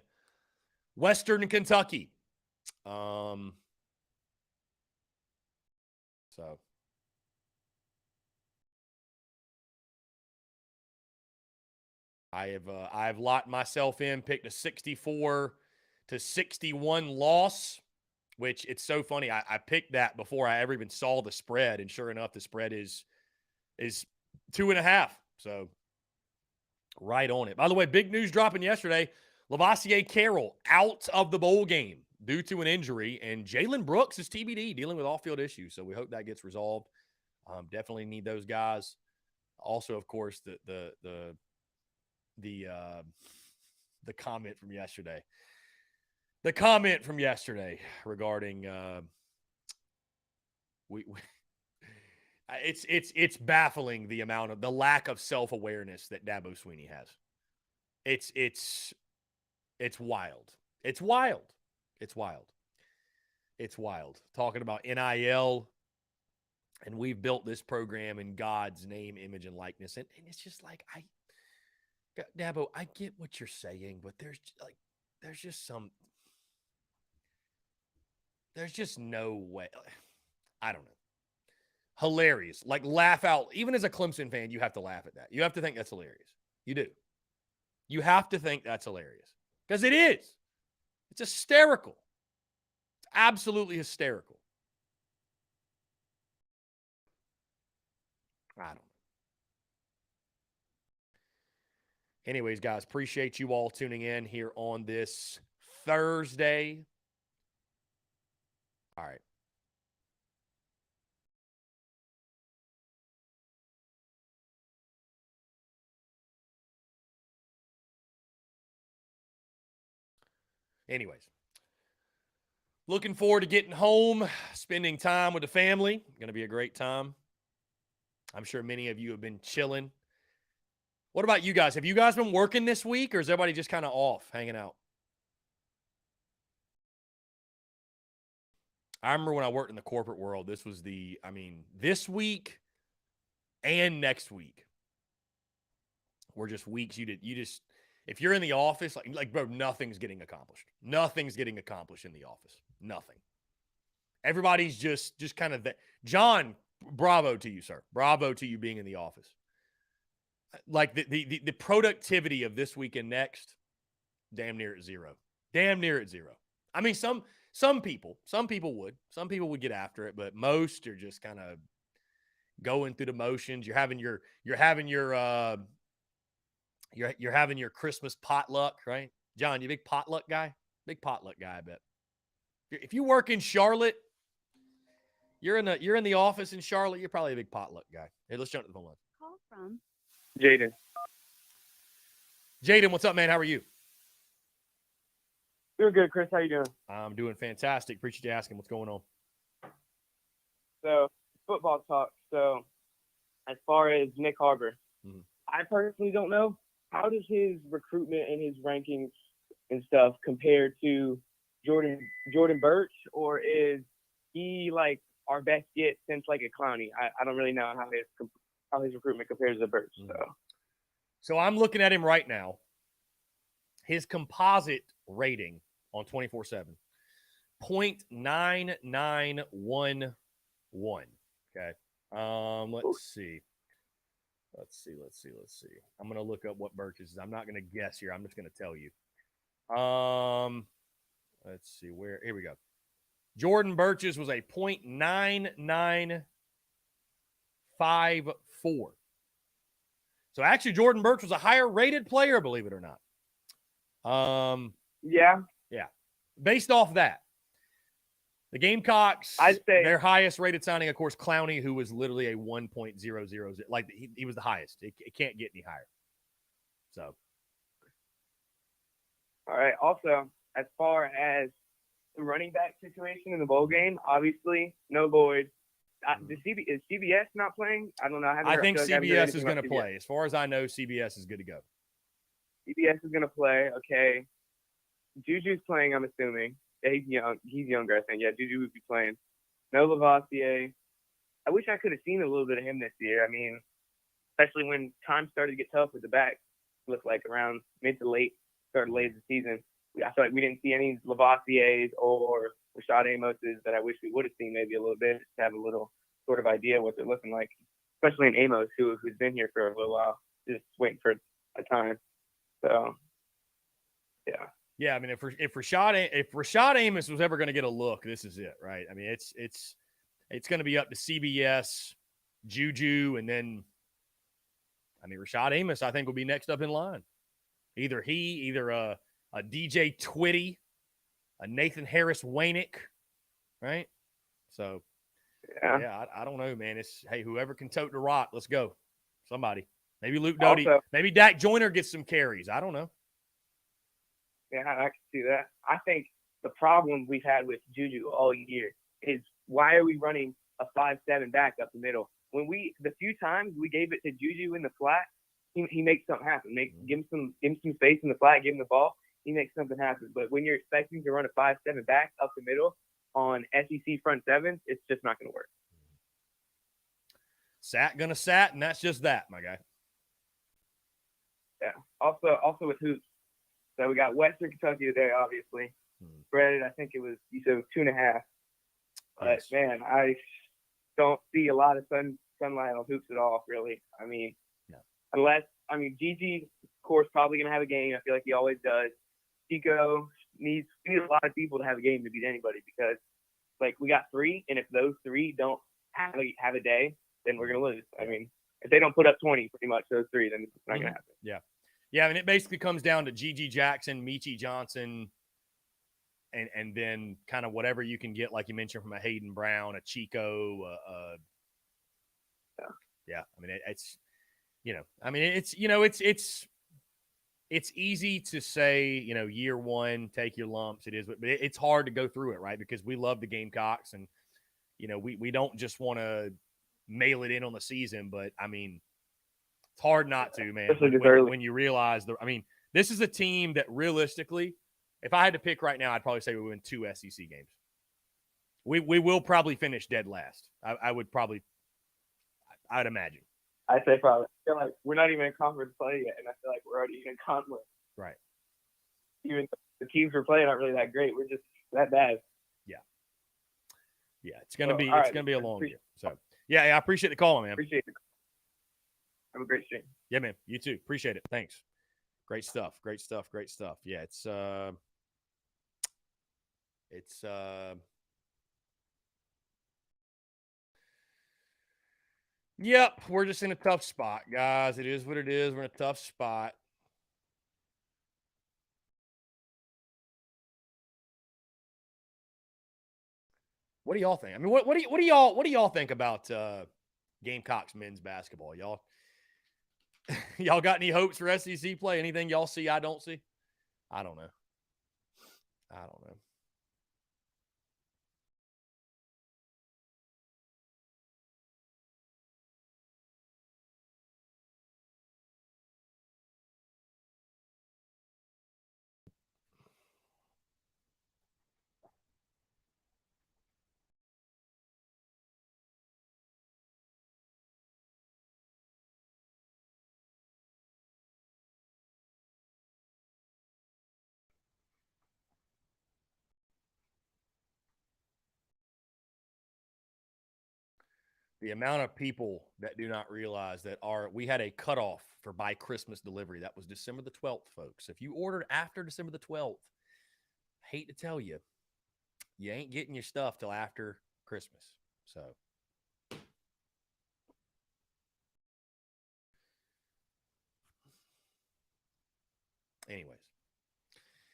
A: Western Kentucky. So I've locked myself in, picked a 64-61 loss, which it's so funny. I picked that before I ever even saw the spread, and sure enough, the spread is 2.5. So right on it. By the way, big news dropping yesterday. Lavoisier Carroll out of the bowl game due to an injury, and Jalen Brooks is TBD, dealing with off-field issues. So we hope that gets resolved. Definitely need those guys. Also, of course, the comment from yesterday. The comment from yesterday regarding it's baffling the amount of the lack of self-awareness that Dabo Swinney has. It's wild. It's wild. It's wild. It's wild. Talking about NIL, and we've built this program in God's name, image, and likeness. And it's just like, Dabo, I get what you're saying, but there's just no way. I don't know. Hilarious. Like, laugh out. Even as a Clemson fan, you have to laugh at that. You have to think that's hilarious. You do. You have to think that's hilarious. Because it is. It's hysterical. It's absolutely hysterical. I don't know. Anyways, guys, appreciate you all tuning in here on this Thursday. All right. Anyways, looking forward to getting home, spending time with the family. Going to be a great time. I'm sure many of you have been chilling. What about you guys? Have you guys been working this week, or is everybody just kind of off, hanging out? I remember when I worked in the corporate world, this this week and next week were just weeks if you're in the office, like bro, nothing's getting accomplished. Nothing's getting accomplished in the office. Nothing. Everybody's just kind of that. John, bravo to you, sir. Bravo to you being in the office. Like the productivity of this week and next, damn near at zero. Damn near at zero. I mean, some people would get after it, but most are just kind of going through the motions. You're having your Christmas potluck, right? John, you a big potluck guy? Big potluck guy, I bet. If you work in Charlotte, you're in the office in Charlotte, you're probably a big potluck guy. Hey, let's jump to the phone line.
B: Call from
F: Jaden.
A: Jaden, what's up, man? How are you?
F: Doing good, Chris. How you doing?
A: I'm doing fantastic. Appreciate you asking. What's going on?
F: So, football talk. So, as far as Nick Harbor, I personally don't know. How does his recruitment and his rankings and stuff compare to Jordan Birch, or is he like our best get since like a Clowney? I don't really know how his recruitment compares to Birch.
A: So I'm looking at him right now. His composite rating on 24/7, 0.9911. Okay. Let's see. I'm going to look up what Birch's is. I'm not going to guess here. I'm just going to tell you. Let's see where. Here we go. Jordan Birch's was a 0.9954. So actually, Jordan Birch was a higher rated player, believe it or not.
F: Yeah.
A: Based off that, the Gamecocks,
F: I'd say
A: their highest rated signing, of course, Clowney, who was literally a 1.00. Like he was the highest. It can't get any higher. So.
F: All right. Also, as far as the running back situation in the bowl game, obviously, no Boyd. Is CBS not playing? I don't know.
A: I think CBS is going to play. As far as I know, CBS is good to go.
F: CBS is going to play. Okay. Juju's playing, I'm assuming. Yeah, he's young. He's younger, I think. Yeah, Juju would be playing. No Lavoisier. I wish I could have seen a little bit of him this year. I mean, especially when time started to get tough with the back. Looked like around mid to late, started late in the season. I feel like we didn't see any Lavoisiers or Rashad Amoses that I wish we would have seen maybe a little bit to have a little sort of idea what they're looking like, especially in Amos, who's been here for a little while, just waiting for a time. So, yeah.
A: Yeah, I mean, if Rashad Amos was ever going to get a look, this is it, right? I mean, it's going to be up to CBS, Juju, and then, I mean, Rashad Amos, I think, will be next up in line. Either a DJ Twitty, a Nathan Harris Wainick, right? So, yeah, I don't know, man. It's, hey, whoever can tote the rock, let's go. Somebody. Maybe Luke Doty.
F: Also,
A: maybe Dak Joyner gets some carries. I don't know.
F: Yeah, I can see that. I think the problem we've had with Juju all year is why are we running a 5-7 back up the middle? When the few times we gave it to Juju in the flat, he makes something happen. Give him some space in the flat, give him the ball. he makes something happen. But when you're expecting to run a 5-7 back up the middle on SEC front sevens, it's just not going to work.
A: Gonna sat, and that's just that, my guy.
F: Yeah. Also with hoops. So we got Western Kentucky today, obviously. Spread, I think you said it was 2.5. But
A: Yes.
F: man, I don't see a lot of sunlight on hoops at all, really. I mean, unless Gigi, of course, probably gonna have a game. I feel like he always does. Chico we need a lot of people to have a game to beat anybody because, like, we got 3, and if those 3 don't have a day, then we're gonna lose. I mean, if they don't put up 20, pretty much those 3, then it's not gonna happen.
A: Yeah. I mean, it basically comes down to Gigi Jackson, Michi Johnson, and then kind of whatever you can get, like you mentioned, from a Hayden Brown, a Chico. Yeah. I mean, it's easy to say, year one, take your lumps. It is, but it's hard to go through it, right? Because we love the Gamecocks, and we don't just want to mail it in on the season, but I mean, it's hard not to, man. When you realize this is a team that realistically, if I had to pick right now, I'd probably say we win 2 SEC games. We will probably finish dead last. I'd imagine.
F: I say probably. I feel like we're not even in conference play yet, and I feel like we're already in conference.
A: Right.
F: Even the teams we're playing aren't really that great. We're just that bad.
A: Yeah. It's gonna be a long year. So yeah, I appreciate the call, man.
F: Appreciate it. Have a great stream.
A: Yeah, man. You too. Appreciate it. Thanks. Great stuff. Yeah, yep, we're just in a tough spot, guys. It is what it is. We're in a tough spot. What do y'all think? I mean, what do y'all think about Gamecocks men's basketball? Y'all got any hopes for SEC play? Anything y'all see I don't see? I don't know. The amount of people that do not realize that we had a cutoff for by Christmas delivery. That was December the 12th, folks. If you ordered after December the 12th, hate to tell you, you ain't getting your stuff till after Christmas. So anyways,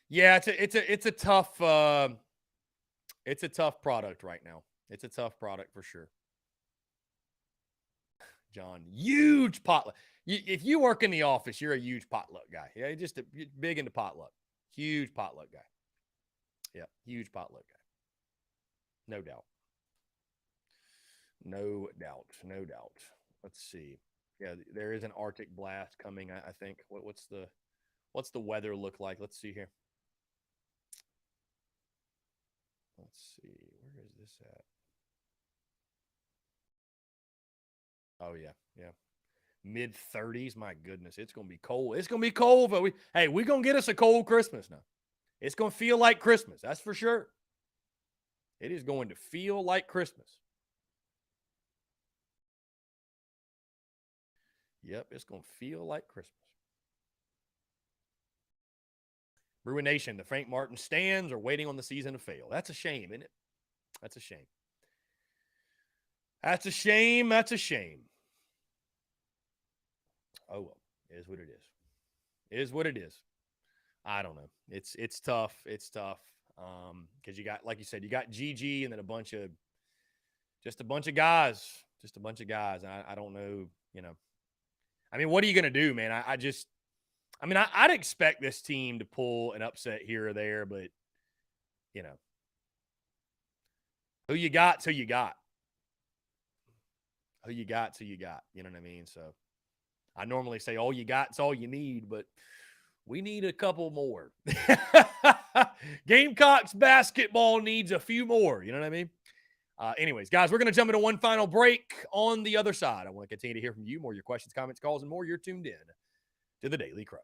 A: yeah, it's a tough product right now. It's a tough product for sure. John, huge potluck. If you work in the office, you're a huge potluck guy. Yeah, you're big into potluck. Huge potluck guy. Yeah, huge potluck guy. No doubt. Let's see. Yeah, there is an Arctic blast coming. I think. What's the weather look like? Let's see here. Let's see. Where is this at? Oh, yeah. Mid-30s. My goodness. It's going to be cold. It's going to be cold, but we're going to get us a cold Christmas now. It's going to feel like Christmas. That's for sure. It is going to feel like Christmas. Yep, it's going to feel like Christmas. Bruin Nation, the Frank Martin stands are waiting on the season to fail. That's a shame, isn't it? That's a shame. Oh, well, it is what it is. It is what it is. I don't know. It's tough. It's tough. Because you got, like you said, you got GG and then a bunch of guys. I don't know, I mean, what are you going to do, man? I'd expect this team to pull an upset here or there, but, who you got till you got. You know what I mean? So I normally say all you got is all you need, but We need a couple more. Gamecocks basketball needs a few more. You know what I mean? Anyways, guys, we're going to jump into one final break. On the other side, I want to continue to hear from you. More of your questions, comments, calls, and more. You're tuned in to the Daily Crow.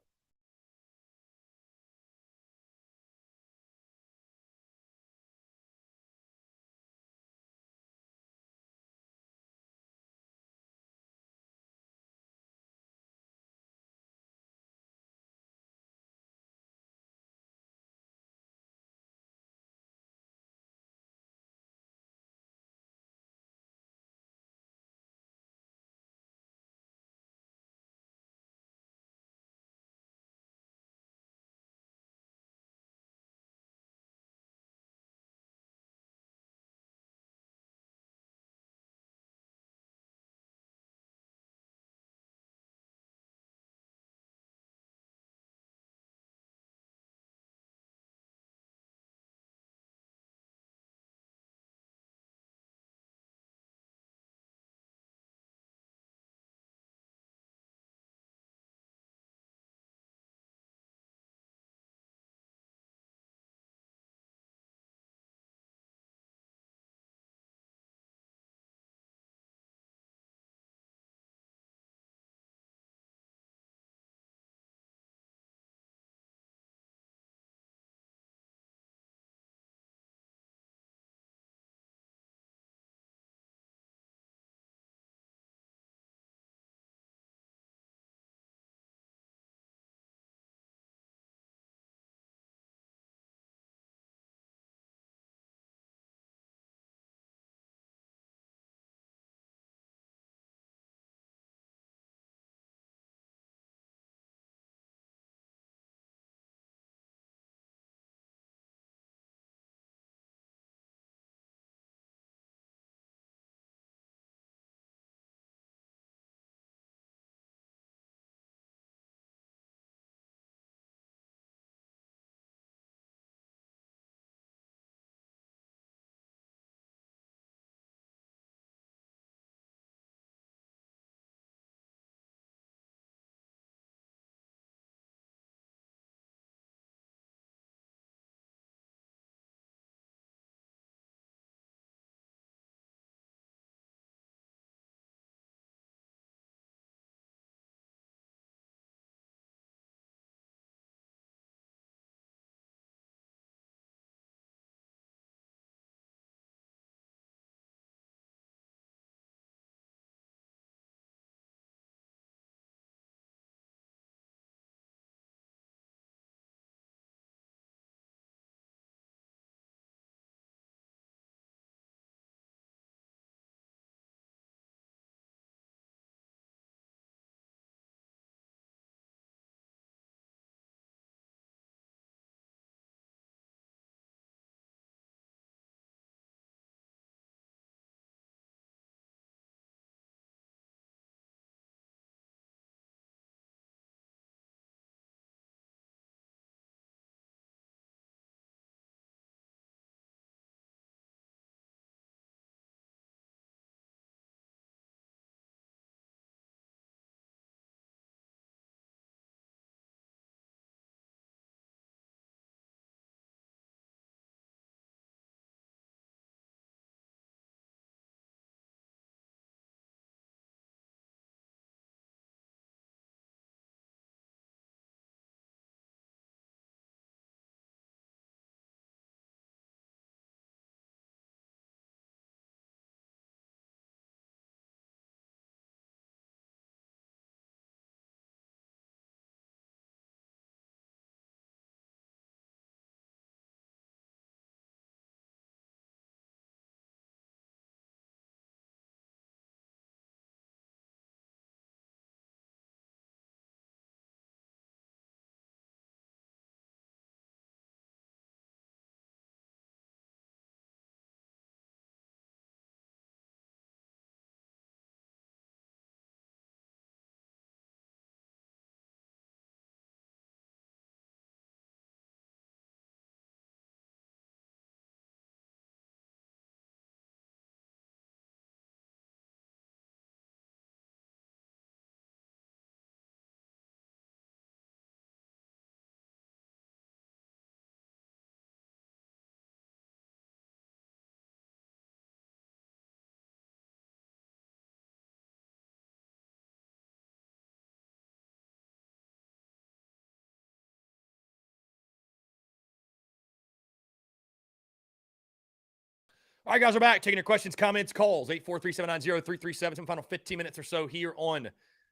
A: All right, guys, we're back. Taking your questions, comments, calls. 843-790-3377. Some final 15 minutes or so here on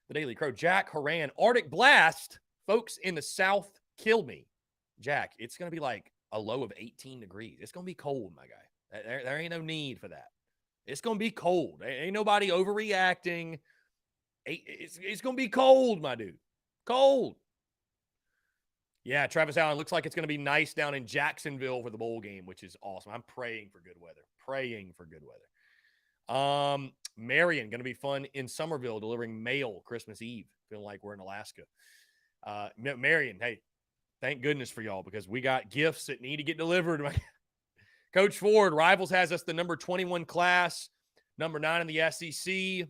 A: the Daily Crow. Jack Horan, Arctic blast. Folks in the South kill me. Jack, it's going to be like a low of 18 degrees. It's going to be cold, my guy. There ain't no need for that. It's going to be cold. Ain't nobody overreacting. It's going to be cold, my dude. Cold. Yeah, Travis Allen, looks like it's going to be nice down in Jacksonville for the bowl game, which is awesome. I'm praying for good weather. Marion, going to be fun in Somerville, delivering mail Christmas Eve. Feeling like we're in Alaska. Marion, hey, thank goodness for y'all because we got gifts that need to get delivered. Coach Ford, Rivals has us the number 21 class, number 9 in the SEC.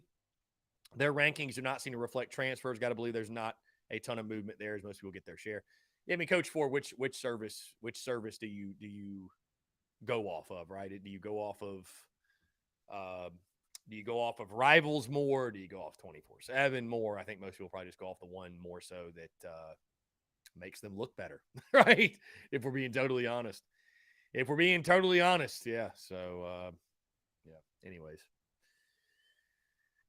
A: Their rankings do not seem to reflect transfers. Got to believe there's not a ton of movement there as most people get their share. Yeah, I mean, Coach Ford, which service do you go off of, right? Do you go off of Rivals more? Do you go off 24/7 more? I think most people probably just go off the one more so that makes them look better, right? If we're being totally honest. Yeah. So, yeah. Anyways.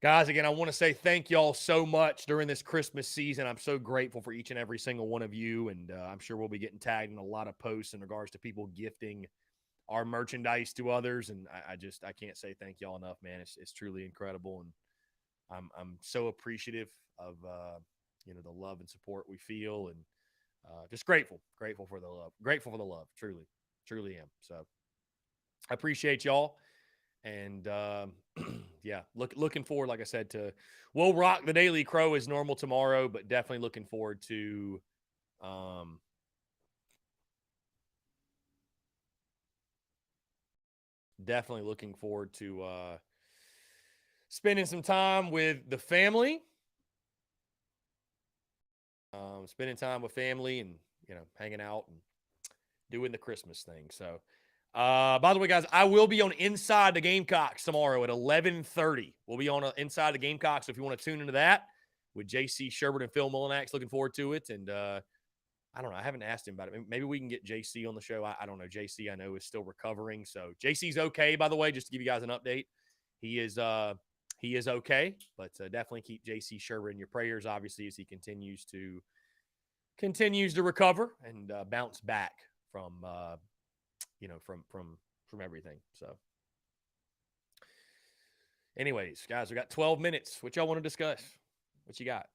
A: Guys, again, I want to say thank y'all so much during this Christmas season. I'm so grateful for each and every single one of you, and I'm sure we'll be getting tagged in a lot of posts in regards to people gifting our merchandise to others, and I can't say thank y'all enough, man. It's truly incredible, and I'm so appreciative of the love and support we feel, and just grateful for the love, truly am. So I appreciate y'all. And yeah, looking forward, like I said, we'll rock the Daily Crow as normal tomorrow, but definitely looking forward to spending some time with the family, and hanging out and doing the Christmas thing. So. By the way, guys, I will be on Inside the Gamecocks tomorrow at 11:30. We'll be on Inside the Gamecocks. So if you want to tune into that with JC Sherbert and Phil Mullinax, looking forward to it. And I don't know. I haven't asked him about it. Maybe we can get JC on the show. I don't know. JC, I know, is still recovering. So JC's okay, by the way, just to give you guys an update. He is okay, but definitely keep JC Sherbert in your prayers, obviously, as he continues to recover and bounce back from from everything. So anyways, guys, we got 12 minutes. What y'all want to discuss? What you got?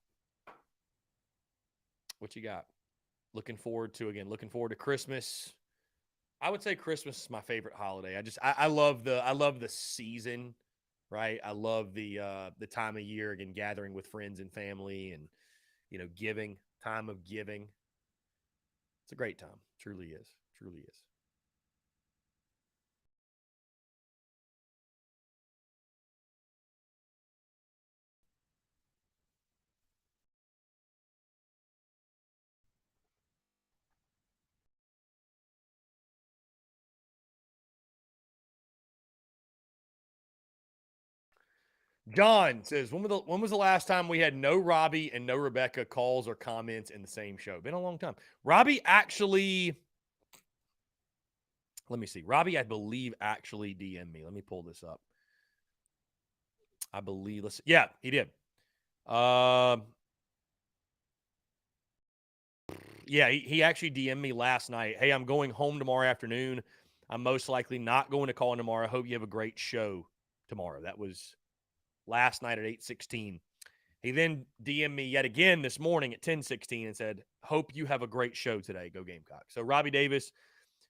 A: Looking forward to Christmas. I would say Christmas is my favorite holiday. I love the season, right? I love the time of year, again, gathering with friends and family and time of giving. It's a great time. Truly is. John says, when was the last time we had no Robbie and no Rebecca calls or comments in the same show? Been a long time. Robbie actually, let me see. Robbie, I believe, actually DM'd me. Let me pull this up. I believe, yeah, he did. Yeah, he actually DM'd me last night. Hey, I'm going home tomorrow afternoon. I'm most likely not going to call in tomorrow. I hope you have a great show tomorrow. That was last night at 8:16. He then DM'd me yet again this morning at 10:16 and said, hope you have a great show today. Go Gamecocks. So Robbie Davis,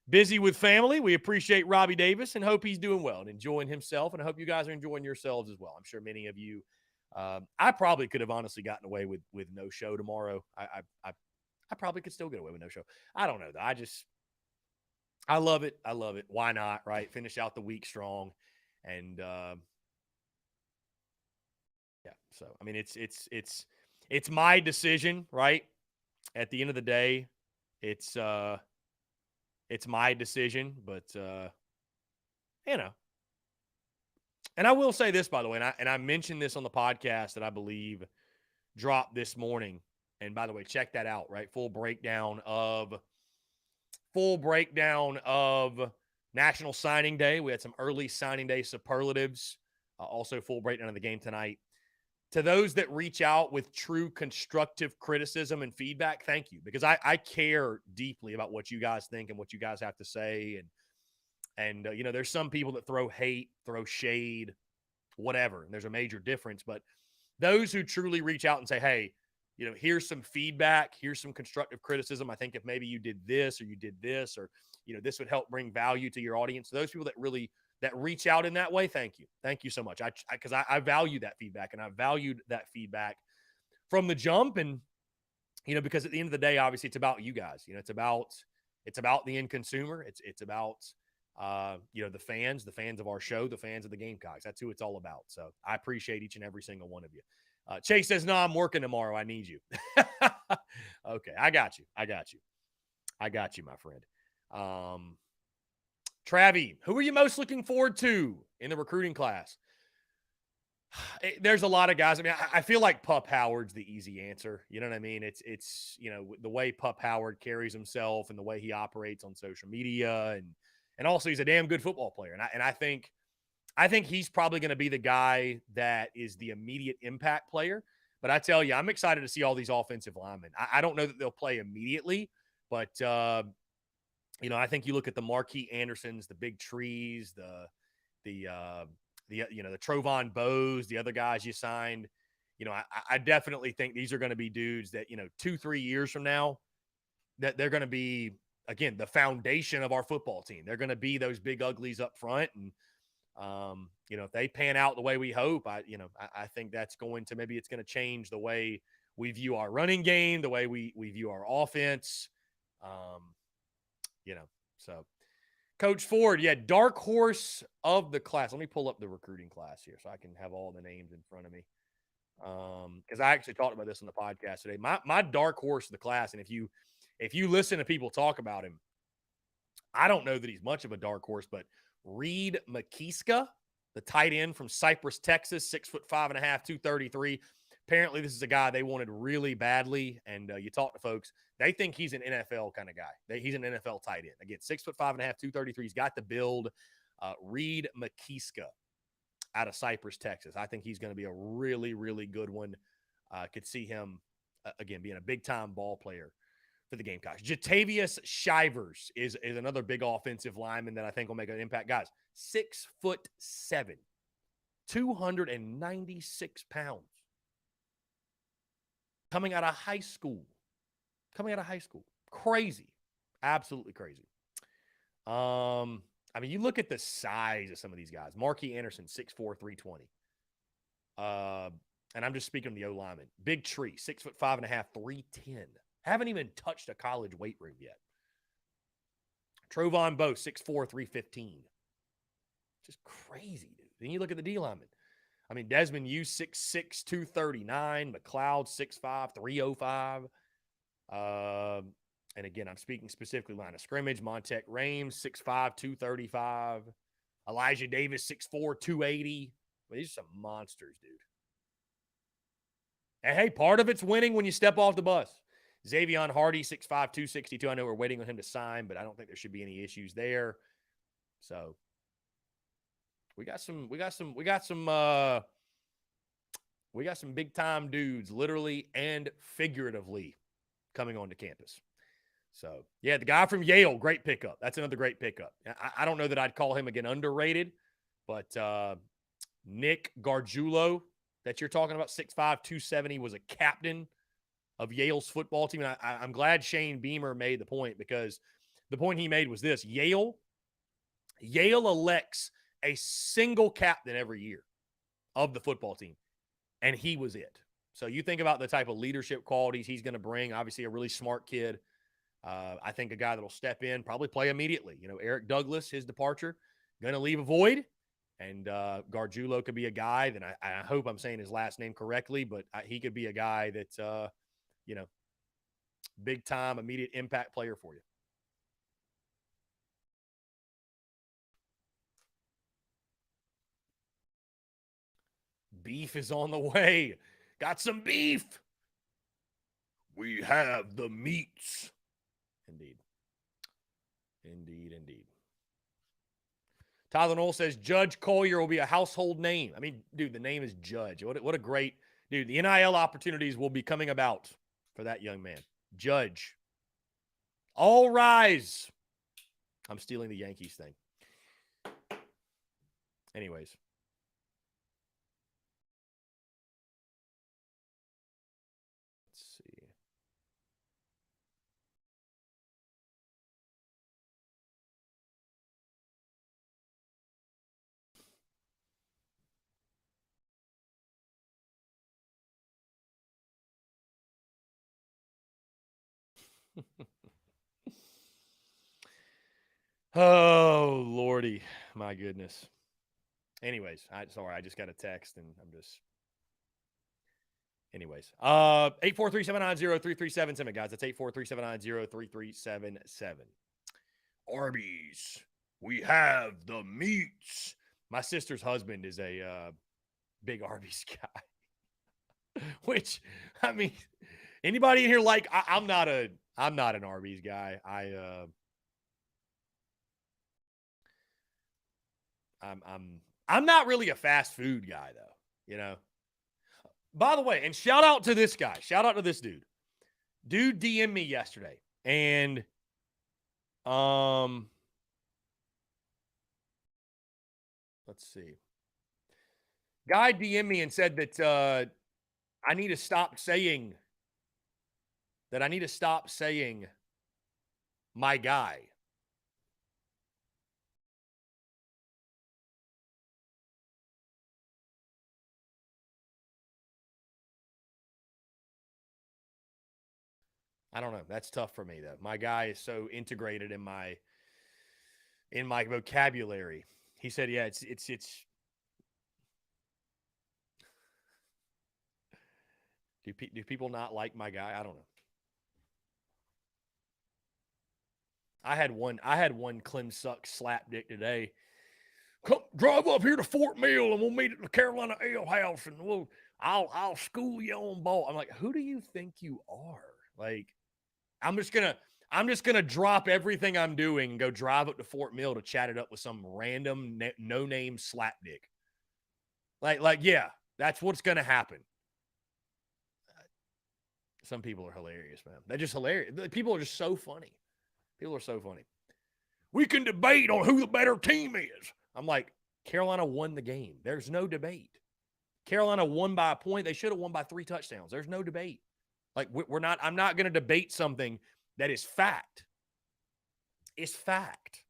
A: busy with family. We appreciate Robbie Davis and hope he's doing well and enjoying himself. And I hope you guys are enjoying yourselves as well. I'm sure many of you, I probably could have honestly gotten away with no show tomorrow. I probably could still get away with no show. I don't know though. I love it. Why not? Right. Finish out the week strong. And, yeah. So, I mean, it's my decision, right? At the end of the day, it's my decision, but, and I will say this, by the way, and I mentioned this on the podcast that I believe dropped this morning. And by the way, check that out, right? Full breakdown of National Signing Day. We had some early signing day superlatives. Also, full breakdown of the game tonight. To those that reach out with true constructive criticism and feedback, thank you, because I care deeply about what you guys think and what you guys have to say. And you know, there's some people that throw hate, throw shade, whatever, and there's a major difference. But those who truly reach out and say, hey, you know, here's some feedback, here's some constructive criticism. I think if maybe you did this or you did this, or, you know, this would help bring value to your audience. Those people that really that reach out in that way, thank you. Thank you so much. Because I value that feedback, and I valued that feedback from the jump. And, you know, because at the end of the day, obviously it's about you guys. You know, it's about the end consumer. It's about, you know, the fans of our show, the fans of the Gamecocks. That's who it's all about. So I appreciate each and every single one of you. Chase says, no, I'm working tomorrow. I need you. Okay. I got you, my friend. Travi, who are you most looking forward to in the recruiting class? There's a lot of guys. I mean, I feel like Pup Howard's the easy answer. You know what I mean? It's you know, the way Pup Howard carries himself and the way he operates on social media, and also he's a damn good football player. And I think he's probably going to be the guy that is the immediate impact player. But I tell you, I'm excited to see all these offensive linemen. I don't know that they'll play immediately, but you know, I think you look at the Marquis Andersons, the Big Trees, the you know, the Trovon Bows, the other guys you signed. You know, I definitely think these are going to be dudes that, you know, 2-3 years from now, that they're going to be, again, the foundation of our football team. They're going to be those big uglies up front. And, you know, if they pan out the way we hope, I think that's maybe it's going to change the way we view our running game, the way we view our offense. You know, so Coach Ford, yeah, dark horse of the class. Let me pull up the recruiting class here so I can have all the names in front of me. Because I actually talked about this on the podcast today. My dark horse of the class, and if you listen to people talk about him, I don't know that he's much of a dark horse, but Reed McKeeska, the tight end from Cypress, Texas, 6'5.5", 233. Apparently, this is a guy they wanted really badly, and you talk to folks, they think he's an NFL kind of guy. He's an NFL tight end. Again, 6'5.5", 233. He's got the build. Reed McKeeska out of Cypress, Texas. I think he's going to be a really, really good one. Could see him, again, being a big-time ball player for the Gamecocks. Jatavius Shivers is another big offensive lineman that I think will make an impact. Guys, 6'7", 296 pounds. Coming out of high school. Crazy. Absolutely crazy. I mean, you look at the size of some of these guys. Marquis Anderson, 6'4", 320. And I'm just speaking of the O-lineman. Big Tree, 6'5.5", 310. Haven't even touched a college weight room yet. Trovon Bow, 6'4", 315. Just crazy, dude. Then you look at the D-lineman. I mean, Desmond Hughes, 6'6", 239. McLeod, 6'5", 305. And again, I'm speaking specifically line of scrimmage. Montec Rames, 6'5", 235. Elijah Davis, 6'4", 280. Well, these are some monsters, dude. And hey, part of it's winning when you step off the bus. Xavion Hardy, 6'5", 262. I know we're waiting on him to sign, but I don't think there should be any issues there. So we got some big time dudes, literally and figuratively, coming onto campus. So yeah, the guy from Yale, great pickup. That's another great pickup. I don't know that I'd call him again underrated, but Nick Gargiulo that you're talking about, 6'5", 270, was a captain of Yale's football team. And I'm glad Shane Beamer made the point, because the point he made was this: Yale elects a single captain every year of the football team, and he was it. So you think about the type of leadership qualities he's going to bring. Obviously, a really smart kid. I think a guy that will step in, probably play immediately. You know, Eric Douglas, his departure, going to leave a void. And Gargiulo could be a guy that I hope I'm saying his last name correctly, but he could be a guy that, you know, big time, immediate impact player for you. Beef is on the way. Got some beef. We have the meats. Indeed. Tyler Knoll says Judge Collier will be a household name. I mean, dude, the name is Judge. What a great dude. The NIL opportunities will be coming about for that young man. Judge. All rise. I'm stealing the Yankees thing. Anyways. Let's see. Oh, Lordy. My goodness. Anyways, I just got a text and I'm just. Anyways, 843-790-3377, guys. That's 843-790-3377. Arby's. We have the meats. My sister's husband is a big Arby's guy. Which, I mean, anybody in here like I'm not an Arby's guy. I'm not really a fast food guy though, you know. By the way, and shout out to this guy. Shout out to this dude. Dude DM'd me yesterday, and let's see. Guy DM'd me and said that I need to stop saying my guy. I don't know. That's tough for me though. My guy is so integrated in my vocabulary. He said, "Yeah, it's." Do people not like my guy? I don't know. I had one Clem Suck slap dick today. Come drive up here to Fort Mill and we'll meet at the Carolina Ale House and I'll school you on ball. I'm like, who do you think you are? Like, I'm just gonna drop everything I'm doing and go drive up to Fort Mill to chat it up with some random no-name slap dick. Like, yeah, that's what's gonna happen. Some people are hilarious, man. They're just hilarious. People are just so funny. People are so funny. We can debate on who the better team is. I'm like, Carolina won the game. There's no debate. Carolina won by a point. They should have won by 3 touchdowns. There's no debate. Like, I'm not going to debate something that is fact. It's fact.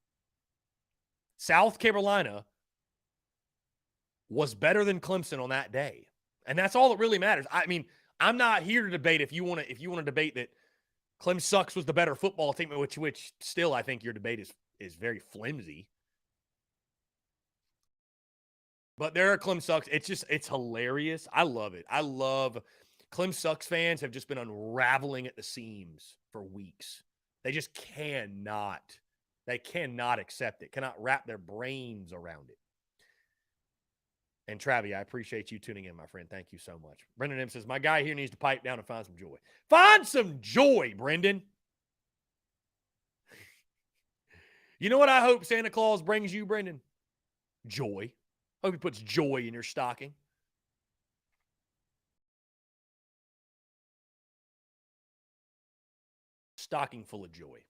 A: South Carolina was better than Clemson on that day. And that's all that really matters. I mean, I'm not here to debate if you want to debate that Clem Sucks was the better football team, which still I think your debate is very flimsy. But there are Clem Sucks. It's hilarious. I love it. I love Clem Sucks fans have just been unraveling at the seams for weeks. They just cannot accept it, cannot wrap their brains around it. And Travi, I appreciate you tuning in, my friend. Thank you so much. Brendan M says, my guy here needs to pipe down and find some joy. Find some joy, Brendan. You know what I hope Santa Claus brings you, Brendan? Joy. Hope he puts joy in your stocking. Stocking full of joy.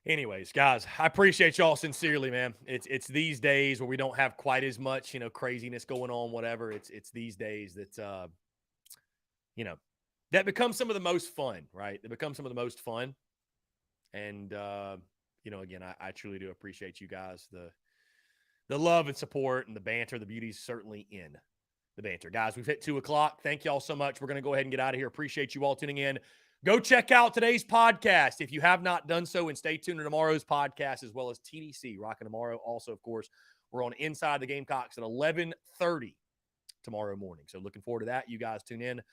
A: Anyways, guys, I appreciate y'all sincerely, man. It's these days where we don't have quite as much, craziness going on, whatever. It's these days that, that become some of the most fun, right? They become some of the most fun. And, again, I truly do appreciate you guys, the love and support and the banter. The beauty's certainly in the banter. Guys, we've hit 2:00. Thank y'all so much. We're going to go ahead and get out of here. Appreciate you all tuning in. Go check out today's podcast if you have not done so, and stay tuned to tomorrow's podcast as well as TDC Rocking Tomorrow. Also, of course, we're on Inside the Gamecocks at 11:30 tomorrow morning. So looking forward to that. You guys tune in.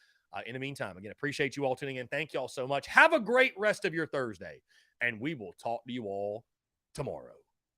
A: In the meantime, again, appreciate you all tuning in. Thank y'all so much. Have a great rest of your Thursday, and we will talk to you all tomorrow.